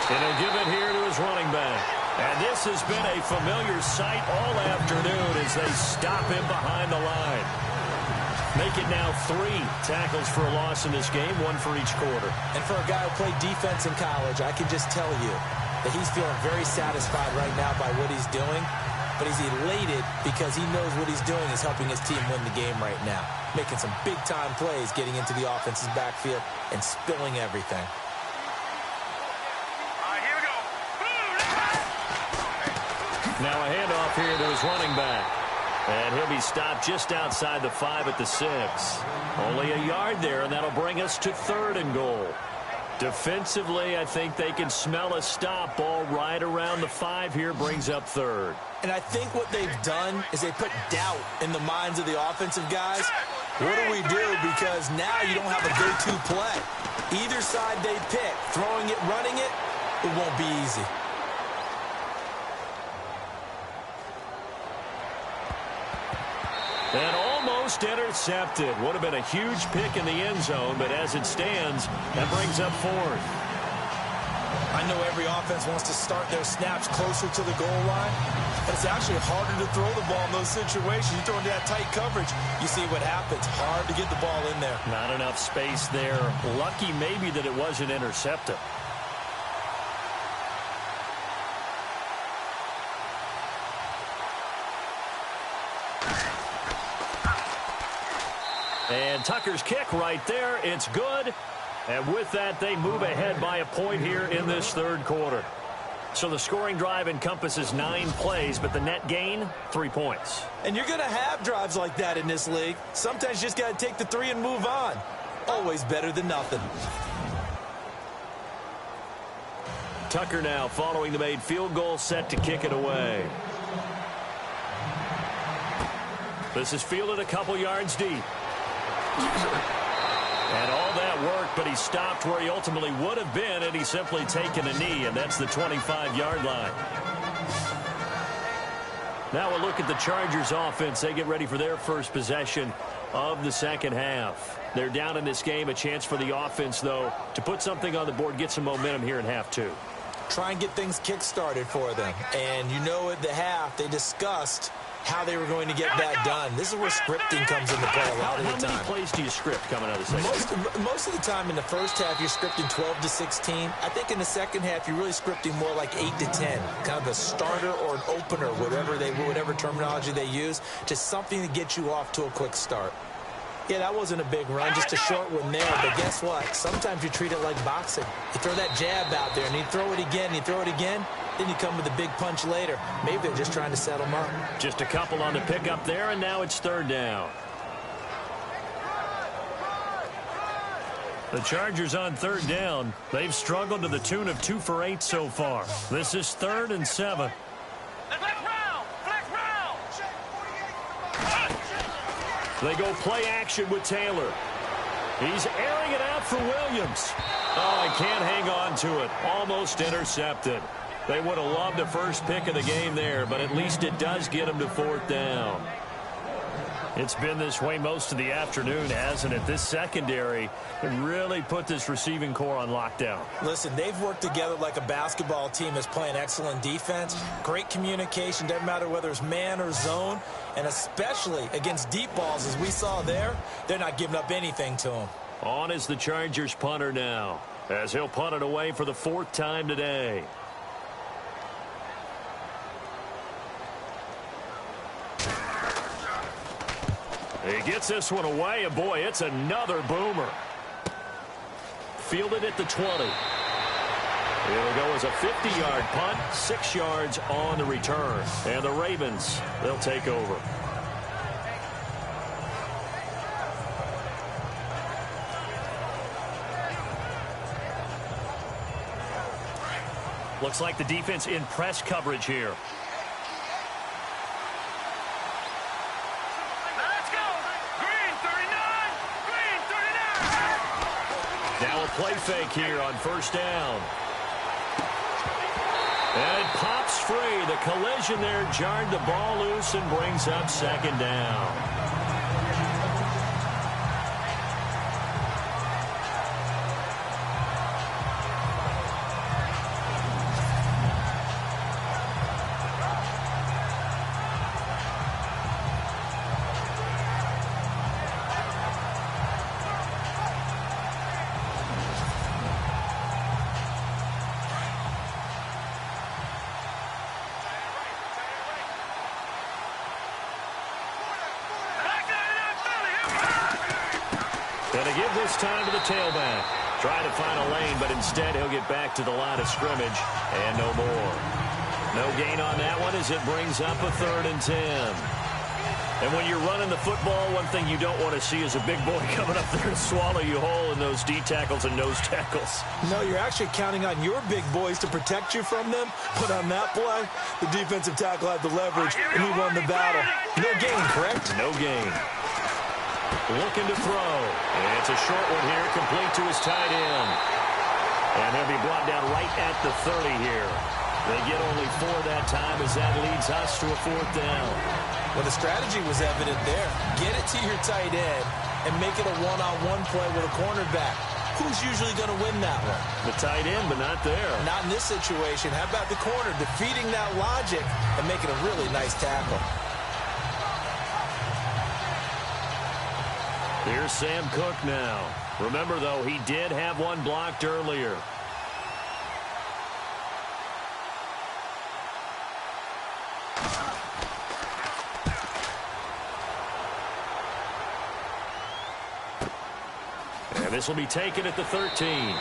And he'll give it here to his running back. And this has been a familiar sight all afternoon as they stop him behind the line. Make it now 3 tackles for a loss in this game, 1 for each quarter. And for a guy who played defense in college, I can just tell you that he's feeling very satisfied right now by what he's doing. But he's elated because he knows what he's doing is helping his team win the game right now. Making some big-time plays, getting into the offense's backfield and spilling everything. Now a handoff here to his running back. And he'll be stopped just outside the 5 at the 6. Only a yard there, and that'll bring us to 3rd and goal. Defensively, I think they can smell a stop. Ball right around the 5 here, brings up 3rd. And I think what they've done is they put doubt in the minds of the offensive guys. What do we do? Because now you don't have a go-to play. Either side they pick, throwing it, running it, it won't be easy. And almost intercepted. Would have been a huge pick in the end zone, but as it stands, that brings up 4th. I know every offense wants to start their snaps closer to the goal line, but it's actually harder to throw the ball in those situations. You throw into that tight coverage, you see what happens. Hard to get the ball in there. Not enough space there. Lucky maybe that it wasn't intercepted. And Tucker's kick right there. It's good. And with that, they move ahead by a point here in this 3rd quarter. So the scoring drive encompasses 9 plays, but the net gain, 3 points. And you're going to have drives like that in this league. Sometimes you just got to take the 3 and move on. Always better than nothing. Tucker now following the made field goal, set to kick it away. This is fielded a couple yards deep. And all that work, but he stopped where he ultimately would have been had he simply taken a knee, and that's the 25-yard line. Now we'll look at the Chargers offense. They get ready for their first possession of the second half. They're down in this game. A chance for the offense, though, to put something on the board, get some momentum here in half 2. Try and get things kick-started for them. And you know at the half, they discussed how they were going to get that done. This is where scripting comes into play a lot of the time. How many plays do you script coming out of the second? Most of the time in the first half, you're scripting 12 to 16. I think in the second half, you're really scripting more like 8 to 10. Kind of a starter or an opener, whatever terminology they use, just something to get you off to a quick start. Yeah, that wasn't a big run, just a short one there. But guess what? Sometimes you treat it like boxing. You throw that jab out there, and you throw it again, and you throw it again. Then you come with a big punch later. Maybe they're just trying to settle them up. Just a couple on the pickup there, and now it's 3rd down. The Chargers on 3rd down. They've struggled to the tune of 2 for 8 so far. This is 3rd and 7. They go play action with Taylor. He's airing it out for Williams. Oh, he can't hang on to it. Almost intercepted. They would have loved a first pick of the game there, but at least it does get them to 4th down. It's been this way most of the afternoon, hasn't it? This secondary really put this receiving core on lockdown. Listen, they've worked together like a basketball team that's playing excellent defense. Great communication, doesn't matter whether it's man or zone. And especially against deep balls, as we saw there, they're not giving up anything to them. On is the Chargers punter now, as he'll punt it away for the 4th time today. He gets this one away, and boy, it's another boomer. Fielded at the 20. It'll go as a 50-yard punt, 6 yards on the return. And the Ravens, they'll take over. Looks like the defense in press coverage here. Now a play fake here on 1st down. And it pops free. The collision there jarred the ball loose and brings up 2nd down. Gonna give this time to the tailback. Trying to find a lane, but instead he'll get back to the line of scrimmage and no more. No gain on that one as it brings up a 3rd and 10. And when you're running the football, one thing you don't want to see is a big boy coming up there and swallow you whole in those D tackles and nose tackles. No, you're actually counting on your big boys to protect you from them. But on that play, the defensive tackle had the leverage, and he won the battle. No gain, correct? No gain. Looking to throw. And it's a short one here, complete to his tight end. And he'll be brought down right at the 30 here. They get only 4 that time as that leads us to a 4th down. Well, the strategy was evident there. Get it to your tight end and make it a one-on-one play with a cornerback. Who's usually going to win that one? The tight end, but not there. Not in this situation. How about the corner defeating that logic and making a really nice tackle? Here's Sam Cook now. Remember, though, he did have one blocked earlier. And this will be taken at the 13.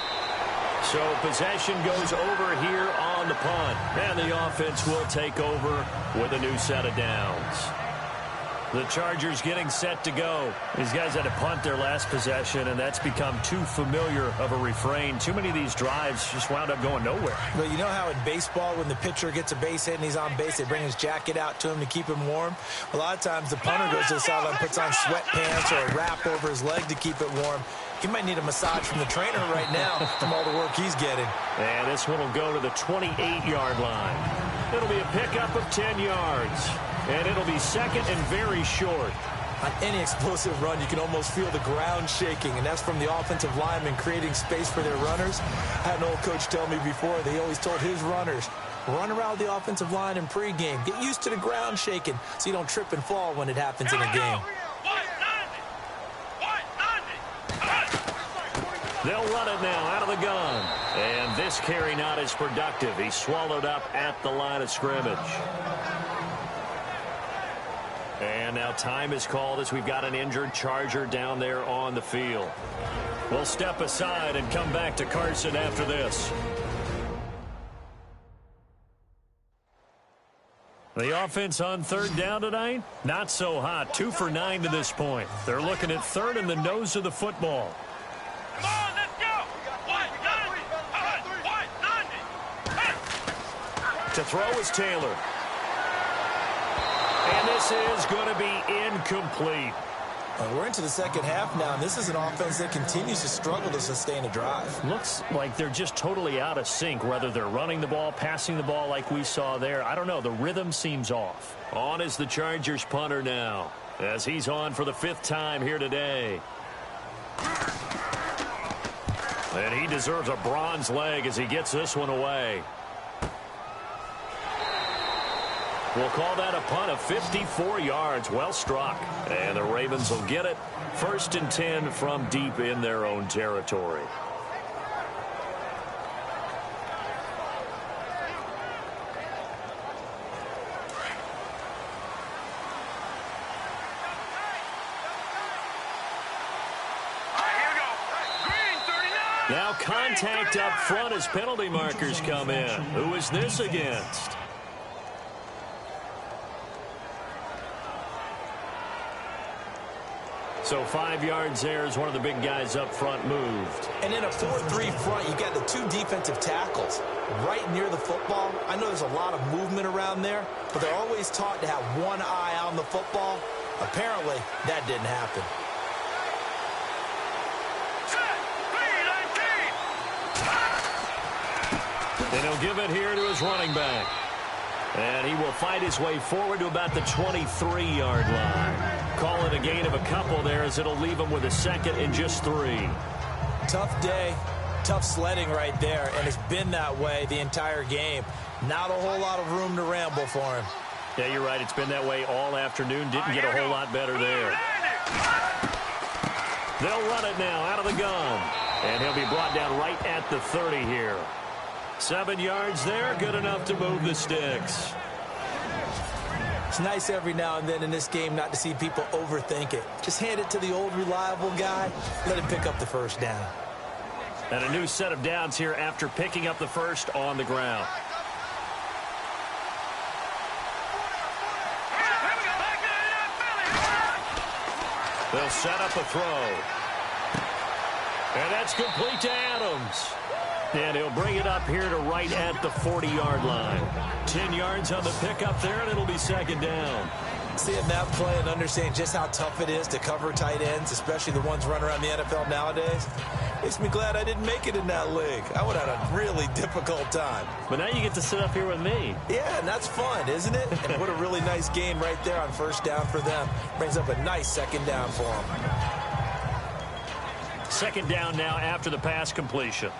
So possession goes over here on the punt. And the offense will take over with a new set of downs. The Chargers getting set to go. These guys had to punt their last possession, and that's become too familiar of a refrain. Too many of these drives just wound up going nowhere. Well, you know how in baseball, when the pitcher gets a base hit and he's on base, they bring his jacket out to him to keep him warm? A lot of times the punter goes to the sideline, puts on sweatpants or a wrap over his leg to keep it warm. He might need a massage from the trainer right now from all the work he's getting. And this one will go to the 28-yard line. It'll be a pickup of 10 yards. And it'll be second and very short. On any explosive run, you can almost feel the ground shaking, and that's from the offensive linemen creating space for their runners. I had an old coach tell me before, they always told his runners, run around the offensive line in pregame. Get used to the ground shaking so you don't trip and fall when it happens in a game. They'll run it now out of the gun. And this carry not as productive. He's swallowed up at the line of scrimmage. And now time is called as we've got an injured Charger down there on the field. We'll step aside and come back to Carson after this. The offense on 3rd down tonight, not so hot. 2 for 9 to this point. They're looking at 3rd in the nose of the football. Come on, let's go. To throw is Taylor. And this is going to be incomplete. We're into the second half now, and this is an offense that continues to struggle to sustain a drive. Looks like they're just totally out of sync, whether they're running the ball, passing the ball like we saw there. I don't know. The rhythm seems off. On is the Chargers punter now, as he's on for the 5th time here today. And he deserves a bronze leg as he gets this one away. We'll call that a punt of 54 yards. Well struck. And the Ravens will get it. 1st and 10 from deep in their own territory. Now contact up front as penalty markers come in. Who is this against? So 5 yards there as one of the big guys up front moved. And in a 4-3 front, you got the 2 defensive tackles right near the football. I know there's a lot of movement around there, but they're always taught to have one eye on the football. Apparently, that didn't happen. And he'll give it here to his running back. And he will fight his way forward to about the 23-yard line. Call it a gain of a couple there as it'll leave him with a 2nd and just 3. Tough day, tough sledding right there, and it's been that way the entire game. Not a whole lot of room to ramble for him. Yeah, you're right. It's been that way all afternoon. Didn't get a whole lot better there. They'll run it now out of the gun. And he'll be brought down right at the 30 here. 7 yards there, good enough to move the sticks. It's nice every now and then in this game not to see people overthink it. Just hand it to the old reliable guy, let him pick up the 1st down. And a new set of downs here after picking up the 1st on the ground. They'll set up a throw. And that's complete to Adams. And he'll bring it up here to right at the 40-yard line. 10 yards on the pickup there, and it'll be second down. Seeing that play and understanding just how tough it is to cover tight ends, especially the ones running around the NFL nowadays, makes me glad I didn't make it in that league. I would have had a really difficult time. But now you get to sit up here with me. Yeah, and that's fun, isn't it? And what a really nice game right there on first down for them. Brings up a nice second down for them. Second down now after the pass completion.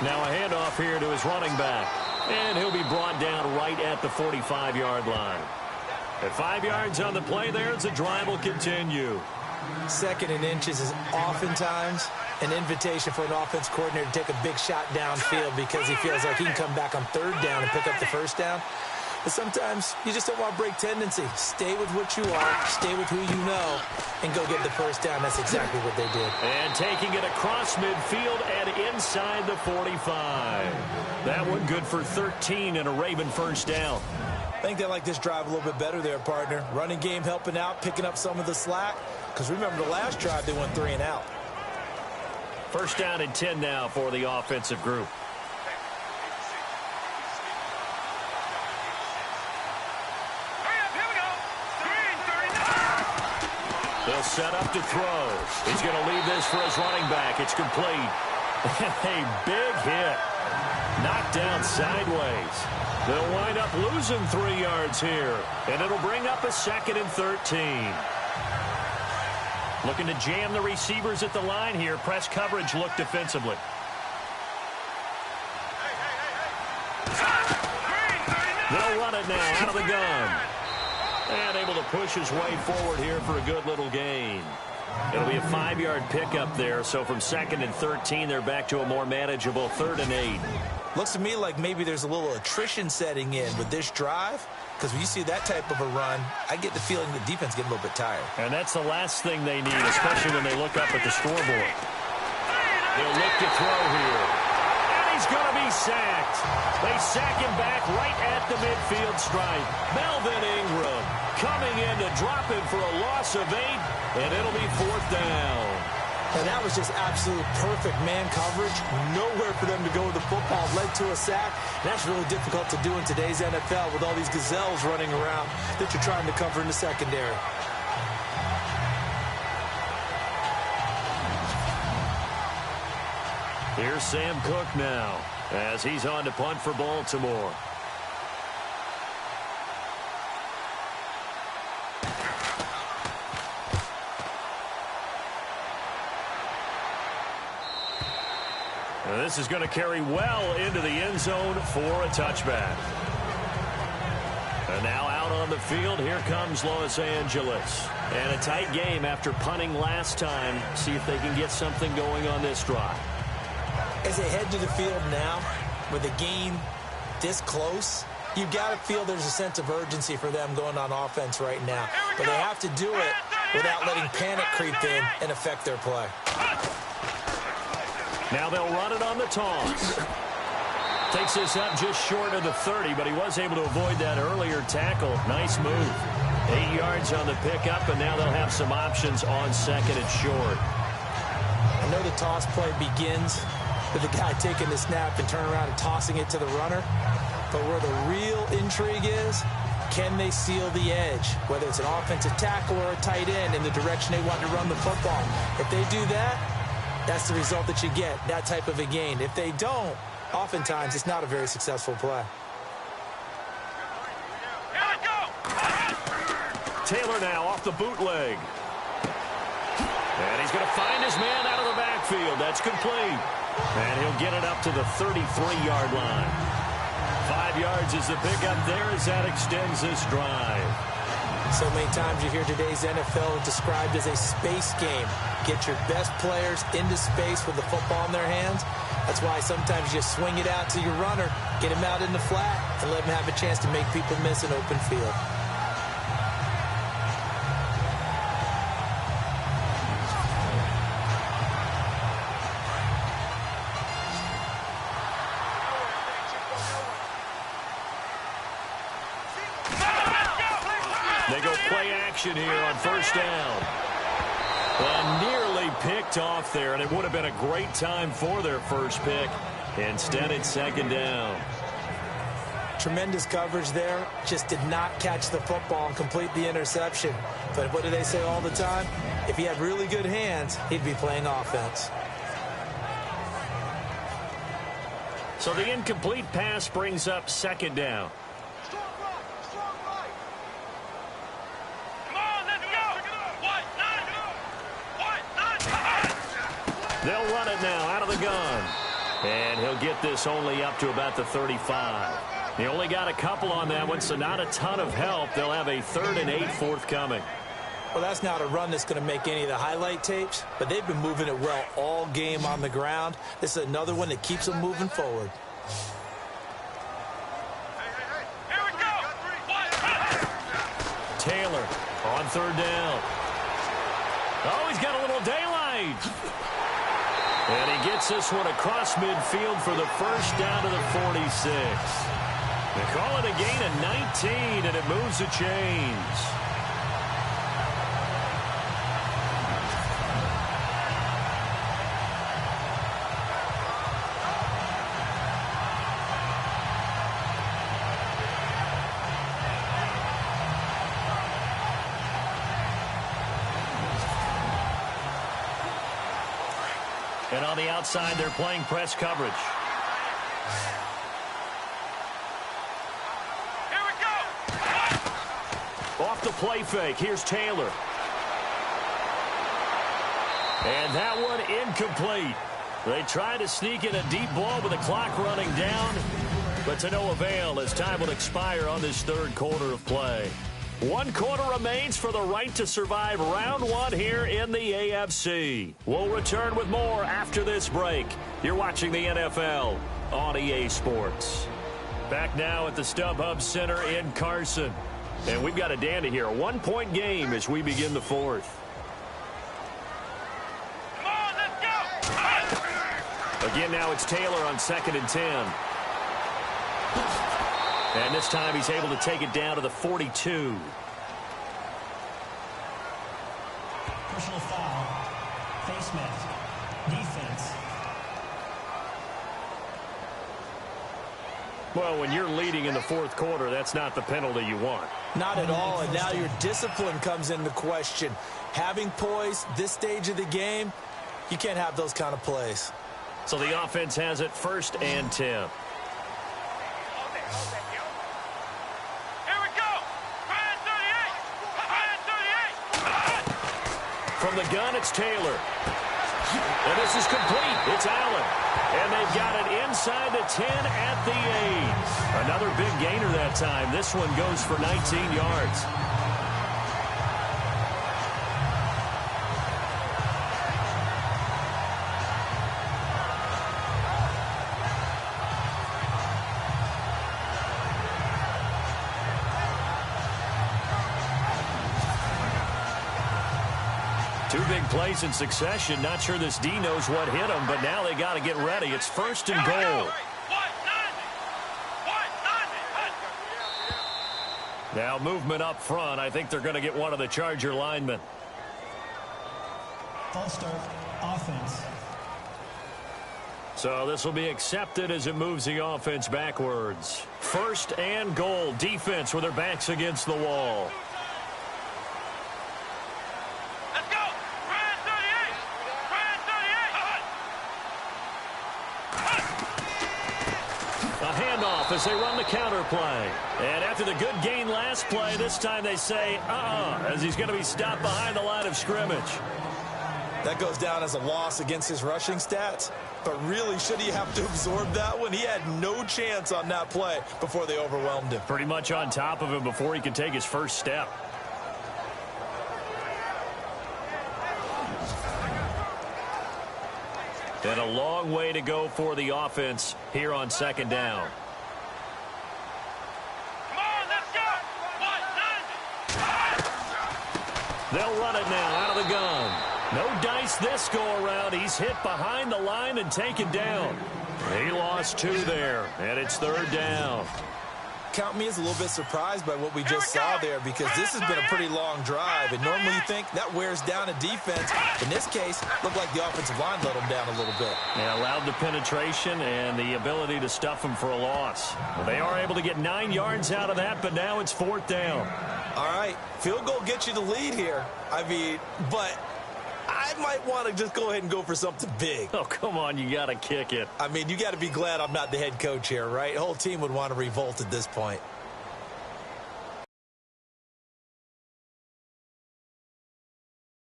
Now a handoff here to his running back. And he'll be brought down right at the 45-yard line. At 5 yards on the play there, the drive will continue. Second and inches is oftentimes an invitation for an offense coordinator to take a big shot downfield because he feels like he can come back on third down and pick up the first down. But sometimes you just don't want to break tendency. Stay with what you are, stay with who you know, and go get the first down. That's exactly what they did. And taking it across midfield and inside the 45. That one good for 13 and a Raven first down. I think they like this drive a little bit better there, partner. Running game helping out, picking up some of the slack. Because remember the last drive, they went 3 and out. First down and 10 now for the offensive group. They'll set up to throw. He's going to leave this for his running back. It's complete. A big hit. Knocked down sideways. They'll wind up losing 3 yards here. And it'll bring up a second and 13. Looking to jam the receivers at the line here. Press coverage look defensively. They'll run it now out of the gun. And able to push his way forward here for a good little gain. It'll be a 5-yard pickup there. So from second and 13, they're back to a more manageable 3rd and 8. Looks to me like maybe there's a little attrition setting in with this drive. Because when you see that type of a run, I get the feeling the defense getting a little bit tired. And that's the last thing they need, especially when they look up at the scoreboard. They'll look to throw here. And he's going to be sacked. They sack him back right at the midfield stripe. Melvin Ingram coming in to drop him for a loss of 8, and it'll be 4th down. And that was just absolute perfect man coverage. Nowhere for them to go with the football. Led to a sack. And that's really difficult to do in today's NFL with all these gazelles running around that you're trying to cover in the secondary. Here's Sam Cook now as he's on to punt for Baltimore. And this is going to carry well into the end zone for a touchback. And now out on the field, here comes Los Angeles. And a tight game after punting last time. See if they can get something going on this drive. As they head to the field now, with a game this close, you've got to feel there's a sense of urgency for them going on offense right now. But they have to do it without letting panic creep in and affect their play. Now they'll run it on the toss. Takes this up just short of the 30, but he was able to avoid that earlier tackle. Nice move. 8 yards on the pickup, and now they'll have some options on second and short. I know the toss play begins with the guy taking the snap and turning around and tossing it to the runner. But where the real intrigue is, can they seal the edge? Whether it's an offensive tackle or a tight end in the direction they want to run the football. If they do that, that's the result that you get, that type of a gain. If they don't, oftentimes it's not a very successful play. Taylor now off the bootleg. And he's going to find his man out of the backfield. That's complete. And he'll get it up to the 33-yard line. 5 yards is the pickup there as that extends this drive. So many times you hear today's NFL described as a space game. Get your best players into space with the football in their hands. That's why sometimes you just swing it out to your runner, get him out in the flat, and let him have a chance to make people miss an open field. They go play action here on first down. And nearly picked off there, and it would have been a great time for their first pick. Instead, it's second down. Tremendous coverage there. Just did not catch the football and complete the interception. But what do they say all the time? If he had really good hands, he'd be playing offense. So the incomplete pass brings up second down. They'll run it now out of the gun. And he'll get this only up to about the 35. He only got a couple on that one, so not a ton of help. They'll have a 3rd and 8 forthcoming. Well, that's not a run that's going to make any of the highlight tapes, but they've been moving it well all game on the ground. This is another one that keeps them moving forward. Here we go. Taylor on 3rd down. Oh, he's got a little daylight. And he gets this one across midfield for the first down to the 46. They call it a gain of 19, and it moves the chains. And on the outside, they're playing press coverage. Here we go. Off the play fake, here's Taylor. And that one incomplete. They try to sneak in a deep ball with the clock running down, but to no avail as time will expire on this 3rd quarter of play. 1 quarter remains for the right to survive round 1 here in the AFC. We'll return with more after this break. You're watching the NFL on EA Sports. Back now at the StubHub Center in Carson. And we've got a dandy here. A 1-point game as we begin the 4th. Come on, let's go. Again, now it's Taylor on 2nd and 10. And this time he's able to take it down to the 42. Personal foul. Face mask. Defense. Well, when you're leading in the 4th quarter, that's not the penalty you want. Not at all, and now your discipline comes into question. Having poise this stage of the game, you can't have those kind of plays. So the offense has it 1st and 10. From the gun, it's Taylor. And this is complete. It's Allen. And they've got it inside the 10 at the 8. Another big gainer that time. This one goes for 19 yards. Two big plays in succession. Not sure this D knows what hit him, but now they got to get ready. It's 1st and goal. Now movement up front. I think they're going to get one of the Charger linemen. False start. Offense. So this will be accepted as it moves the offense backwards. 1st and goal. Defense with their backs against the wall. As they run the counter play. And after the good gain last play, this time they say, as he's going to be stopped behind the line of scrimmage. That goes down as a loss against his rushing stats. But really, should he have to absorb that one? He had no chance on that play before they overwhelmed him. Pretty much on top of him before he could take his first step. And a long way to go for the offense here on 2nd down. They'll run it now out of the gun. No dice this go-around. He's hit behind the line and taken down. He lost 2 there, and it's 3rd down. count me as a little bit surprised by what we just saw there, because this has been a pretty long drive, and normally you think that wears down a defense. In this case, looked like the offensive line let them down a little bit. Yeah, allowed the penetration and the ability to stuff them for a loss. Well, they are able to get 9 yards out of that, but now it's 4th down. All right, field goal gets you the lead here. I mean, but I might want to just go ahead and go for something big. Oh, come on, you got to kick it. I mean, you got to be glad I'm not the head coach here, right? The whole team would want to revolt at this point.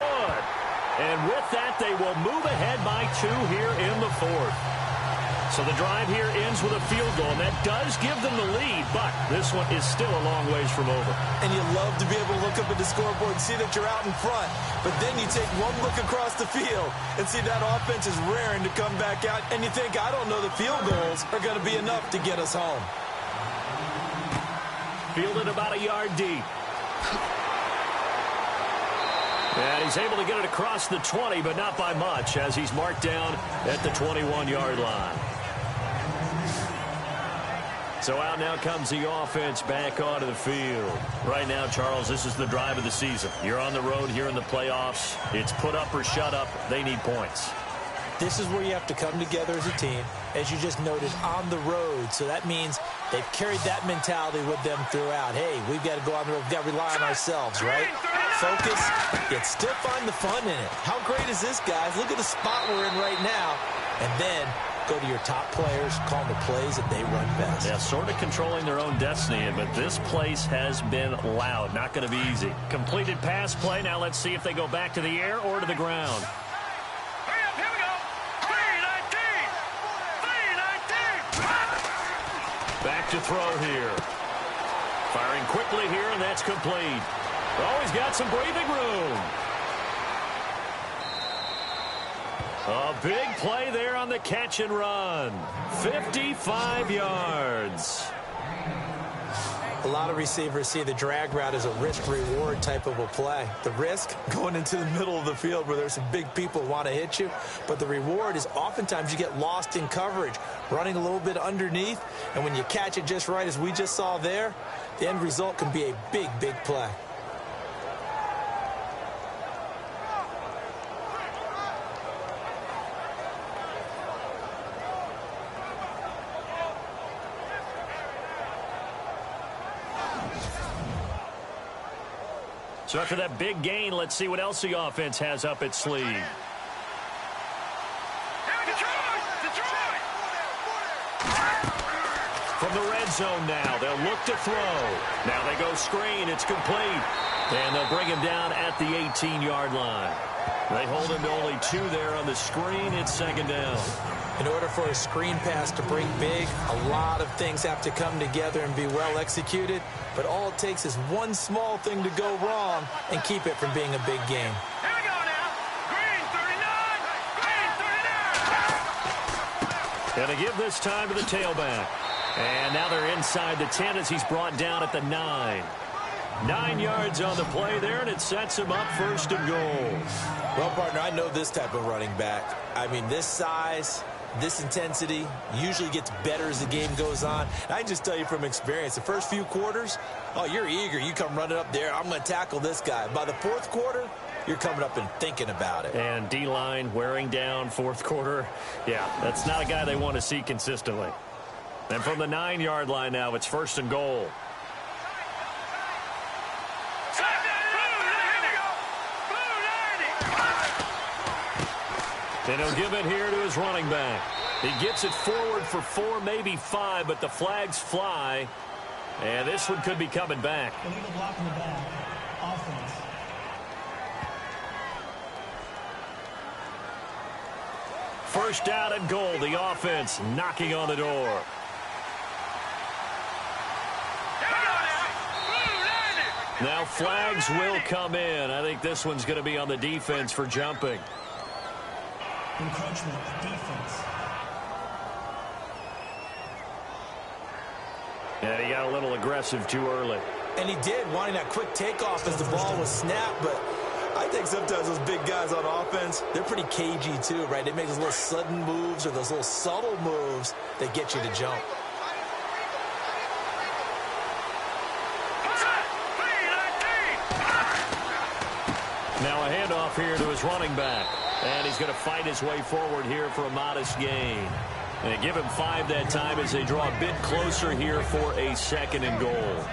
And with that, they will move ahead by 2 here in the 4th. So the drive here ends with a field goal, and that does give them the lead, but this one is still a long ways from over. And you love to be able to look up at the scoreboard and see that you're out in front, but then you take one look across the field and see that offense is raring to come back out, and you think, I don't know, the field goals are going to be enough to get us home. Fielded about a yard deep. And he's able to get it across the 20, but not by much, as he's marked down at the 21-yard line. So out now comes the offense back onto the field. Right now, Charles, this is the drive of the season. You're on the road here in the playoffs. It's put up or shut up. They need points. This is where you have to come together as a team, as you just noted, on the road. So that means they've carried that mentality with them throughout. Hey, we've got to go on the road. We've got to rely on ourselves, right? Focus, yet still find the fun in it. How great is this, guys? Look at the spot we're in right now. And then go to your top players, call them the plays that they run best. Yeah, sort of controlling their own destiny, but this place has been loud. Not going to be easy. Completed pass play. Now let's see if they go back to the air or to the ground. Hurry up, here we go. 3-19. Back to throw here. Firing quickly here, and that's complete. Oh, he's got some breathing room. A big play there on the catch and run. 55 yards. A lot of receivers see the drag route as a risk-reward type of a play. The risk, going into the middle of the field where there's some big people want to hit you. But the reward is oftentimes you get lost in coverage, running a little bit underneath. And when you catch it just right, as we just saw there, the end result can be a big, big play. So after that big gain, let's see what else the offense has up its sleeve. From the red zone now, they'll look to throw. Now they go screen. It's complete. And they'll bring him down at the 18-yard line. They hold him to only 2 there on the screen. It's 2nd down. In order for a screen pass to break big, a lot of things have to come together and be well executed. But all it takes is one small thing to go wrong and keep it from being a big game. Here we go now. Green 39. Green 39. And to give this time to the tailback. And now they're inside the 10 as he's brought down at the 9. 9 yards on the play there, and it sets him up 1st and goal. Well, partner, I know this type of running back. I mean, this size, this intensity usually gets better as the game goes on. And I can just tell you from experience, the first few quarters, oh, you're eager. You come running up there, I'm going to tackle this guy. By the 4th quarter, you're coming up and thinking about it. And D-line wearing down 4th quarter. Yeah, that's not a guy they want to see consistently. And from the 9-yard line now, it's 1st and goal. And he'll give it here to his running back. He gets it forward for 4, maybe 5, but the flags fly. And this one could be coming back. Illegal block in the back. Offense. First down and goal. The offense knocking on the door. Now flags will come in. I think this one's going to be on the defense for jumping. Encroachment, defense. And he got a little aggressive too early. And he did, wanting that quick takeoff as the ball was snapped. But I think sometimes those big guys on offense, they're pretty cagey too, right? They make those little sudden moves or those little subtle moves that get you to jump. Now a handoff here to his running back. And he's going to fight his way forward here for a modest gain. And they give him 5 that time as they draw a bit closer here for a 2nd and goal.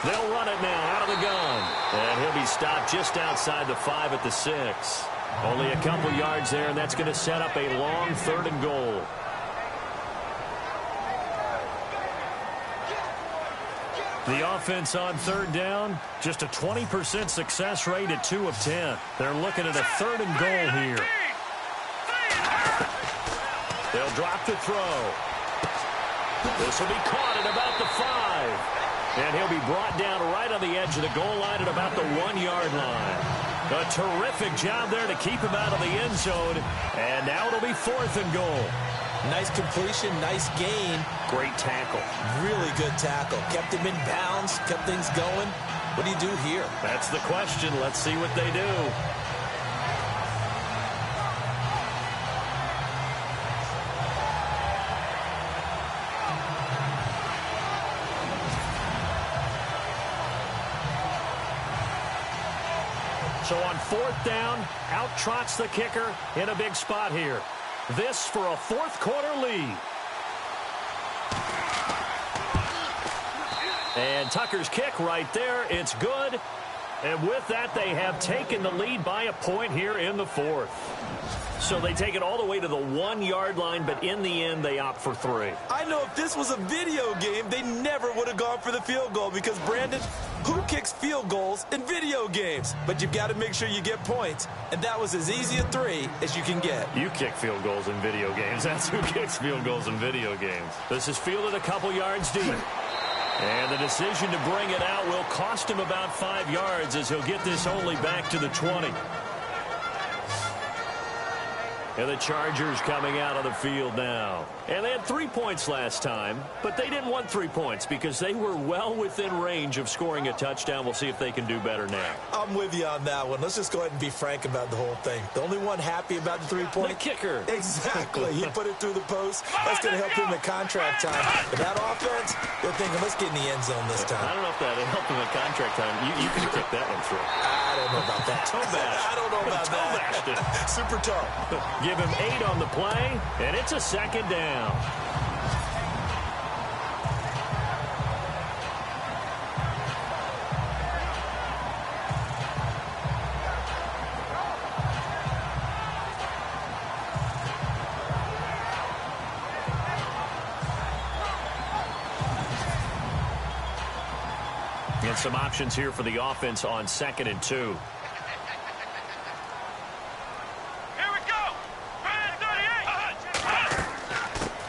They'll run it now out of the gun. And he'll be stopped just outside the 5 at the 6. Only a couple yards there, and that's going to set up a long 3rd and goal. The offense on 3rd down, just a 20% success rate at 2 of 10. They're looking at a 3rd and goal here. They'll drop the throw. This will be caught at about the 5. And he'll be brought down right on the edge of the goal line at about the 1-yard line. A terrific job there to keep him out of the end zone. And now it'll be 4th and goal. Nice completion, nice gain. Great tackle. Really good tackle. Kept him in bounds, kept things going. What do you do here? That's the question. Let's see what they do. So on 4th down, out trots the kicker in a big spot here. This for a 4th quarter lead. And Tucker's kick right there. It's good. And with that, they have taken the lead by a point here in the 4th. So they take it all the way to the 1-yard line, but in the end, they opt for 3. I know if this was a video game, they never would have gone for the field goal because, Brandon, who kicks field goals in video games? But you've got to make sure you get points, and that was as easy a 3 as you can get. You kick field goals in video games. That's who kicks field goals in video games. This is fielded a couple yards deep. And the decision to bring it out will cost him about 5 yards as he'll get this only back to the 20. And the Chargers coming out on the field now. And they had 3 points last time, but they didn't want 3 points because they were well within range of scoring a touchdown. We'll see if they can do better now. I'm with you on that one. Let's just go ahead and be frank about the whole thing. The only one happy about the 3-point? The kicker. Exactly. He put it through the post. That's going to help him at contract time. But that offense, they're thinking, let's get in the end zone this time. I don't know if that helped him at contract time. You can kick that one through. I don't know about that. I don't know about that. Super tough. Give him 8 on the play, and it's a 2nd down. And some options here for the offense on 2nd and 2.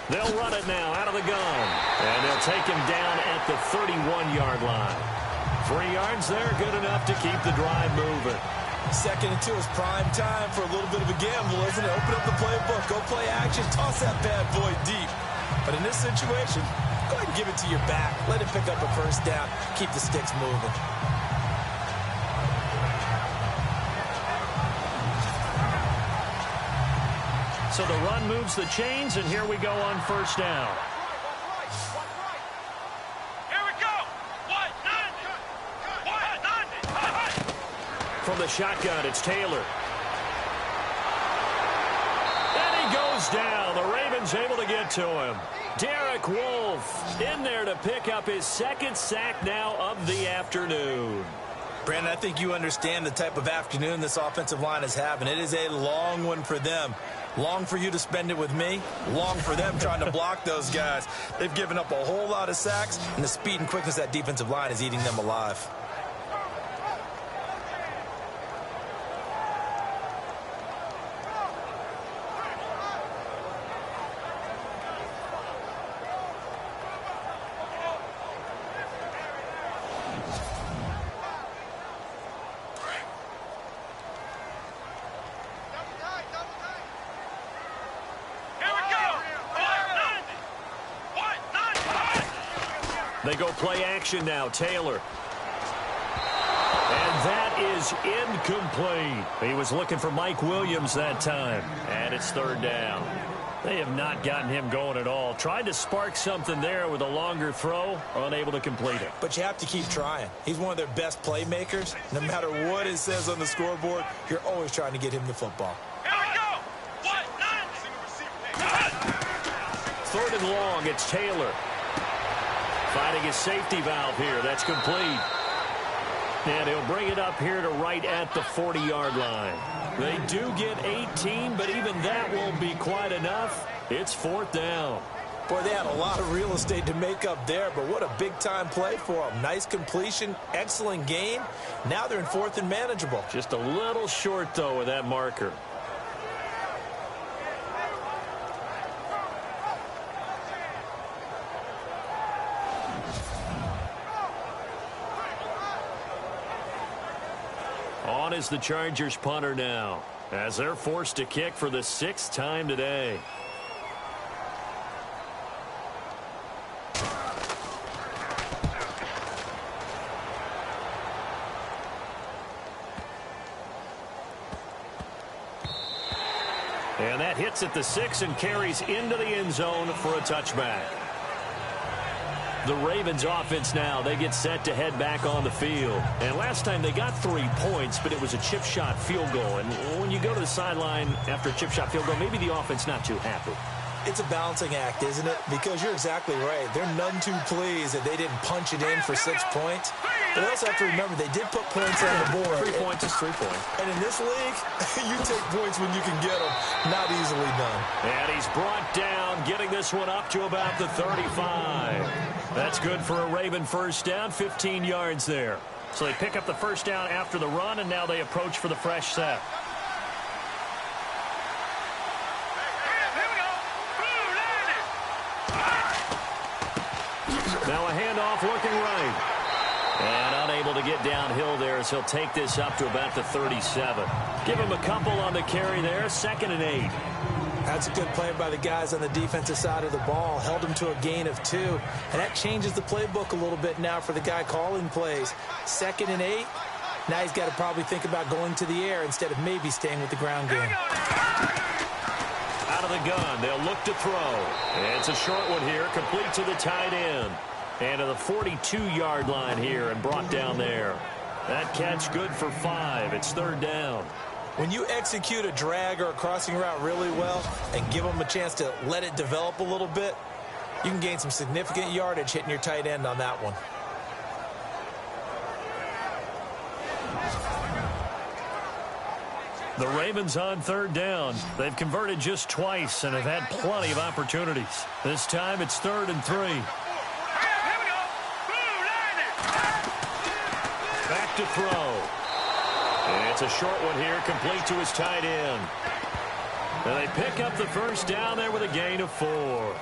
They'll run it now out of the gun. And they'll take him down at the 31-yard line. 3 yards there, good enough to keep the drive moving. 2nd and 2 is prime time for a little bit of a gamble, isn't it? Open up the playbook, go play action, toss that bad boy deep. But in this situation, go ahead and give it to your back. Let him pick up a 1st down. Keep the sticks moving. So the run moves the chains, and here we go on 1st down. Here we go. From the shotgun, it's Taylor. And he goes down. The Ravens able to get to him. Derek Wolfe in there to pick up his 2nd sack now of the afternoon. Brandon, I think you understand the type of afternoon this offensive line is having. It is a long one for them. Long for you to spend it with me. Long for them trying to block those guys. They've given up a whole lot of sacks, and the speed and quickness of that defensive line is eating them alive. They go play action now. Taylor. And that is incomplete. He was looking for Mike Williams that time. And it's third down. They have not gotten him going at all. Tried to spark something there with a longer throw, unable to complete it. But you have to keep trying. He's one of their best playmakers. No matter what it says on the scoreboard, you're always trying to get him the football. Here we go. What? Third and long, it's Taylor. Finding his safety valve here. That's complete. And he'll bring it up here to right at the 40-yard line. They do get 18, but even that won't be quite enough. It's fourth down. Boy, they had a lot of real estate to make up there, but what a big-time play for them. Nice completion, excellent game. Now they're in fourth and manageable. Just a little short, though, with that marker. On is the Chargers punter now, as they're forced to kick for the 6th time today. And that hits at the 6 and carries into the end zone for a touchback. The Ravens offense now, they get set to head back on the field. And last time they got 3 points, but it was a chip shot field goal. And when you go to the sideline after a chip shot field goal, maybe the offense not too happy. It's a balancing act, isn't it? Because you're exactly right. They're none too pleased that they didn't punch it in for 6 points. But they also have to remember they did put points on the board. 3 points is 3 points. And in this league, you take points when you can get them. Not easily done. And he's brought down, getting this one up to about the 35. That's good for a Raven first down, 15 yards there. So they pick up the first down after the run, and now they approach for the fresh set. Now a handoff looking right. And unable to get downhill there as he'll take this up to about the 37. Give him a couple on the carry there, 2nd and 8. That's a good play by the guys on the defensive side of the ball. Held him to a gain of 2. And that changes the playbook a little bit now for the guy calling plays. 2nd and 8. Now he's got to probably think about going to the air instead of maybe staying with the ground game. Out of the gun, they'll look to throw. It's a short one here, complete to the tight end. And to the 42-yard line here and brought down there. That catch good for 5. It's third down. When you execute a drag or a crossing route really well and give them a chance to let it develop a little bit, you can gain some significant yardage hitting your tight end on that one. The Ravens on third down. They've converted just twice and have had plenty of opportunities. This time it's 3rd and 3. Back to throw. And it's a short one here, complete to his tight end. And they pick up the first down there with a gain of 4.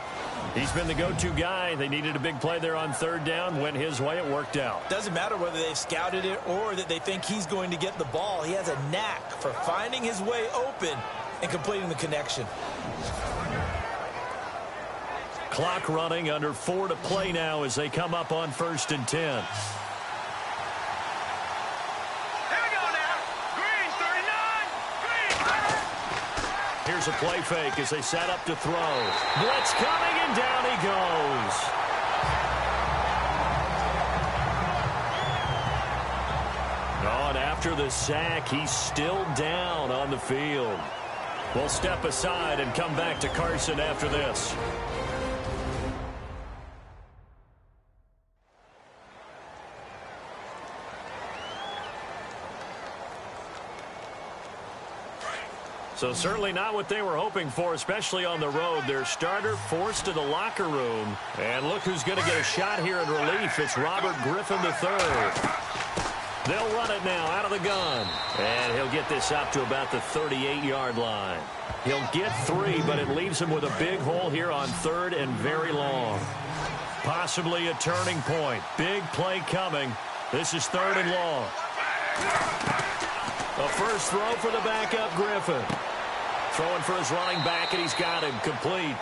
He's been the go-to guy. They needed a big play there on third down. Went his way. It worked out. Doesn't matter whether they've scouted it or that they think he's going to get the ball. He has a knack for finding his way open and completing the connection. Clock running, under 4 to play now as they come up on 1st and 10. Here's a play fake as they set up to throw. Blitz coming, and down he goes. Oh, and after the sack, he's still down on the field. We'll step aside and come back to Carson after this. So certainly not what they were hoping for, especially on the road. Their starter forced to the locker room. And look who's going to get a shot here in relief. It's Robert Griffin III. They'll run it now out of the gun. And he'll get this up to about the 38-yard line. He'll get 3, but it leaves him with a big hole here on 3rd and very long. Possibly a turning point. Big play coming. This is 3rd and long. A first throw for the backup Griffin. Throwing for his running back, and he's got him complete.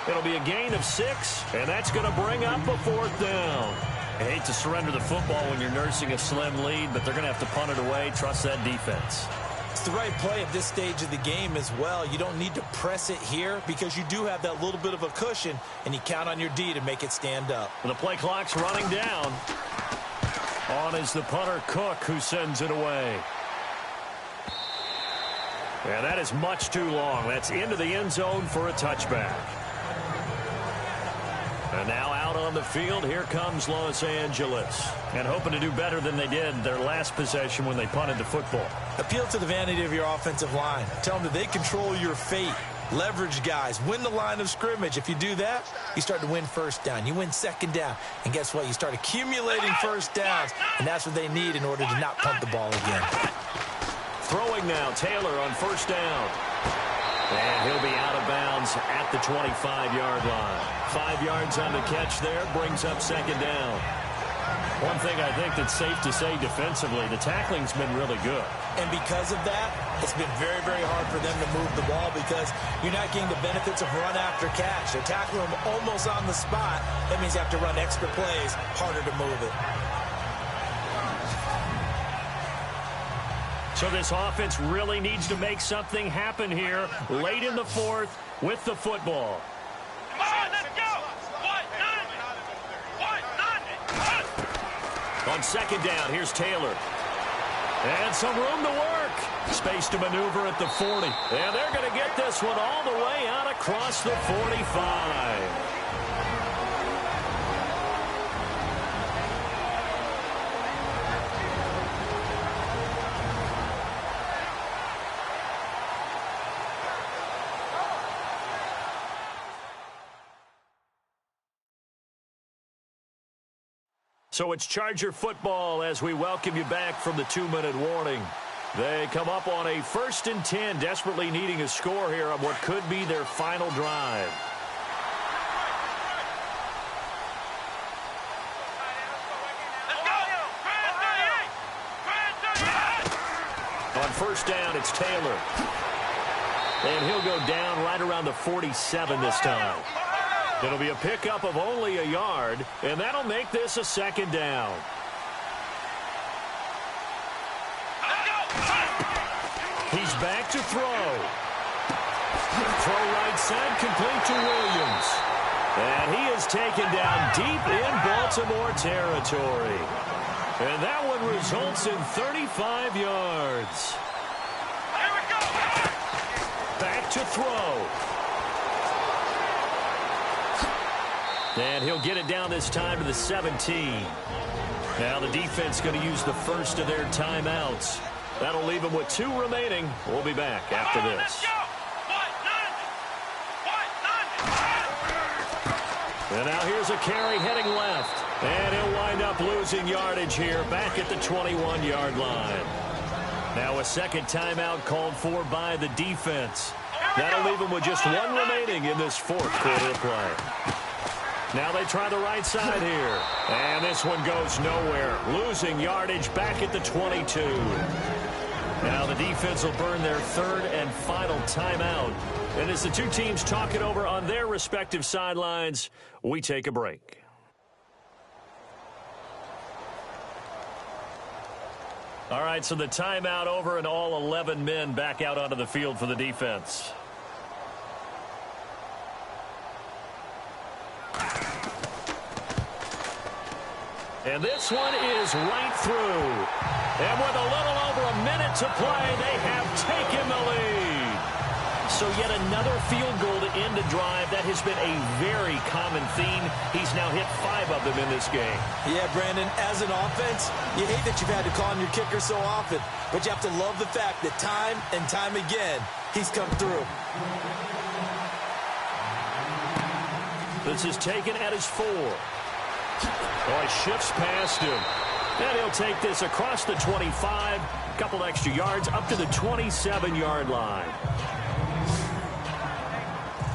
It'll be a gain of 6, and that's going to bring up a 4th down. I hate to surrender the football when you're nursing a slim lead, but they're going to have to punt it away. Trust that defense. It's the right play at this stage of the game as well. You don't need to press it here because you do have that little bit of a cushion, and you count on your D to make it stand up. The play clock's running down. On is the punter, Cook, who sends it away. Yeah, that is much too long. That's into the end zone for a touchback. And now out on the field, here comes Los Angeles. And hoping to do better than they did their last possession when they punted the football. Appeal to the vanity of your offensive line. Tell them that they control your fate. Leverage guys. Win the line of scrimmage. If you do that, you start to win first down. You win second down. And guess what? You start accumulating first downs. And that's what they need in order to not punt the ball again. Throwing now, Taylor on first down. And he'll be out of bounds at the 25-yard line. 5 yards on the catch there, brings up second down. One thing I think that's safe to say defensively, the tackling's been really good. And because of that, it's been very, very hard for them to move the ball because you're not getting the benefits of run after catch. They're tackling them almost on the spot. That means you have to run extra plays, harder to move it. So this offense really needs to make something happen here late in the fourth with the football. Come on, let's go! On second down, here's Taylor. And some room to work. Space to maneuver at the 40. And they're going to get this one all the way out across the 45. So it's Charger football as we welcome you back from the 2-minute warning. They come up on a 1st and 10, desperately needing a score here on what could be their final drive. On first down, it's Taylor. And he'll go down right around the 47 this time. It'll be a pickup of only a yard, and that'll make this a second down. He's back to throw. Throw right side, complete to Williams. And he is taken down deep in Baltimore territory. And that one results in 35 yards. Back to throw. And he'll get it down this time to the 17. Now the defense going to use the first of their timeouts. That'll leave them with 2 remaining. We'll be back after this. And now here's a carry heading left. And he'll wind up losing yardage here back at the 21-yard line. Now a second timeout called for by the defense. That'll leave them with just 1 remaining in this 4th quarter of play. Now they try the right side here. And this one goes nowhere. Losing yardage back at the 22. Now the defense will burn their 3rd and final timeout. And as the two teams talk it over on their respective sidelines, we take a break. All right, so the timeout over and all 11 men back out onto the field for the defense. And this one is right through. And with a little over a minute to play, they have taken the lead. So yet another field goal to end a drive. That has been a very common theme. He's now hit 5 of them in this game. Yeah, Brandon, as an offense, you hate that you've had to call on your kicker so often, but you have to love the fact that time and time again, he's come through. This is taken at his 4. Oh, he shifts past him. And he'll take this across the 25. A couple extra yards up to the 27-yard line.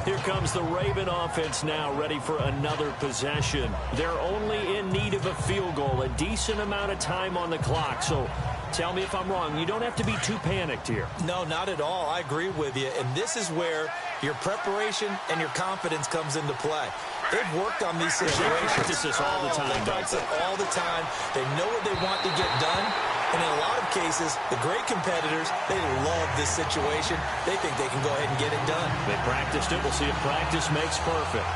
Here comes the Raven offense now, ready for another possession. They're only in need of a field goal, a decent amount of time on the clock. So tell me if I'm wrong. You don't have to be too panicked here. No, not at all. I agree with you. And this is where your preparation and your confidence comes into play. They've worked on these situations. They practice this all the time. They practice it all the time. They know what they want to get done. And in a lot of cases, the great competitors, they love this situation. They think they can go ahead and get it done. They practiced it. We'll see if practice makes perfect.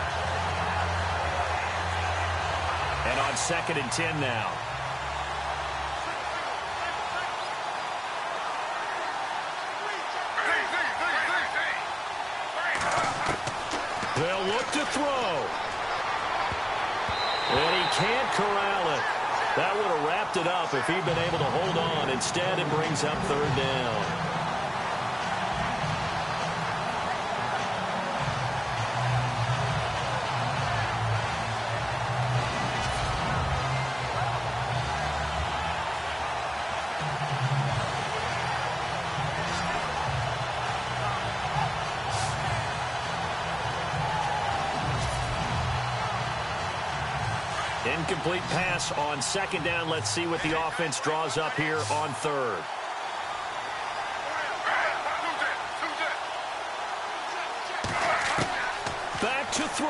And on 2nd and 10 now. They'll look to throw. And he can't corral it. That would have wrapped it up if he'd been able to hold on. Instead, it brings up 3rd down. Incomplete pass on 2nd down. Let's see what the offense draws up here on 3rd. Back to throw.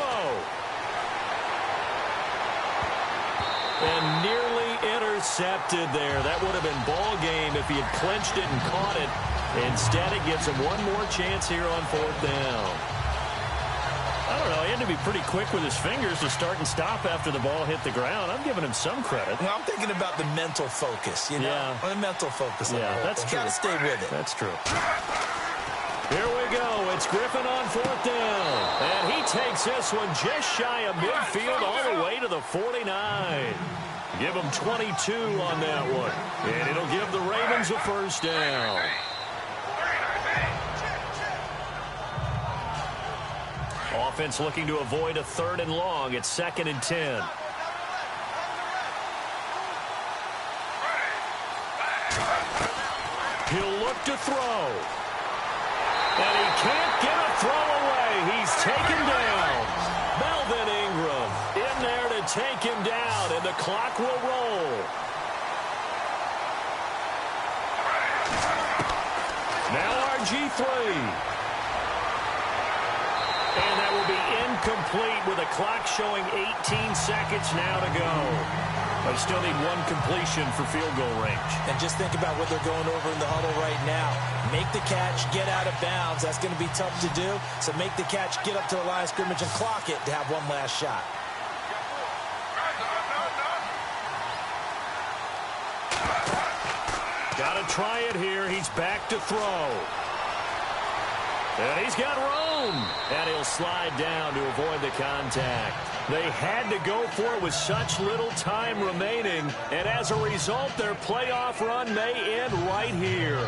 And nearly intercepted there. That would have been ball game if he had clinched it and caught it. Instead, it gives him one more chance here on 4th down. I don't know. He had to be pretty quick with his fingers to start and stop after the ball hit the ground. I'm giving him some credit. Well, I'm thinking about the mental focus, you know? Yeah. The mental focus. Yeah, that's true. Got to stay with it. That's true. Here we go. It's Griffin on 4th down. And he takes this one just shy of midfield all the way to the 49. Give him 22 on that one. And it'll give the Ravens a 1st down. Offense looking to avoid a 3rd and long. It's 2nd and 10. He'll look to throw. And he can't get a throw away. He's taken down. Melvin Ingram in there to take him down, and the clock will roll. Now RG3. And that will be incomplete with a clock showing 18 seconds now to go. I still need one completion for field goal range. And just think about what they're going over in the huddle right now. Make the catch, get out of bounds. That's going to be tough to do. So make the catch, get up to the line of scrimmage, and clock it to have one last shot. Got to try it here. He's back to throw. And he's got room. And he'll slide down to avoid the contact. They had to go for it with such little time remaining. And as a result, their playoff run may end right here.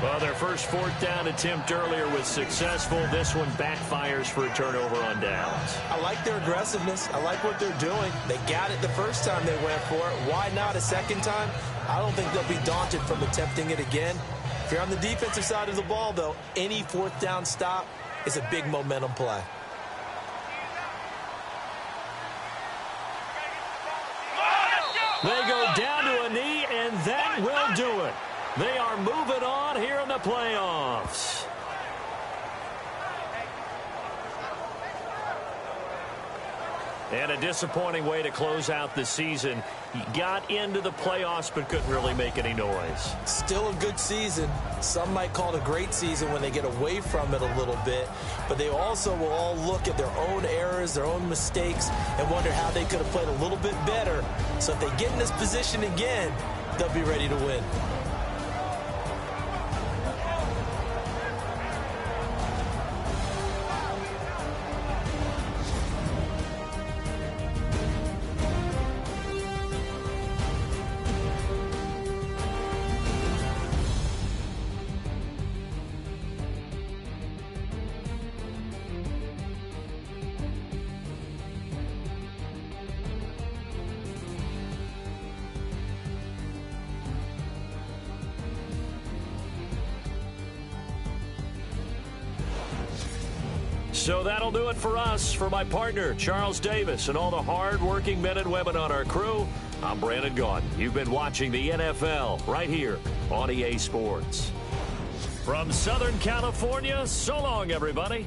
Well, their first 4th down attempt earlier was successful. This one backfires for a turnover on downs. I like their aggressiveness. I like what they're doing. They got it the first time they went for it. Why not a second time? I don't think they'll be daunted from attempting it again. If you're on the defensive side of the ball, though, any 4th down stop is a big momentum play. They go down to a knee, and that will do it. They are moving on here in the playoffs. And a disappointing way to close out the season. He got into the playoffs but couldn't really make any noise. Still a good season. Some might call it a great season when they get away from it a little bit. But they also will all look at their own errors, their own mistakes, and wonder how they could have played a little bit better. So if they get in this position again, they'll be ready to win. So that'll do it for us. For my partner, Charles Davis, and all the hard-working men and women on our crew, I'm Brandon Gaudin. You've been watching the NFL right here on EA Sports. From Southern California, so long, everybody.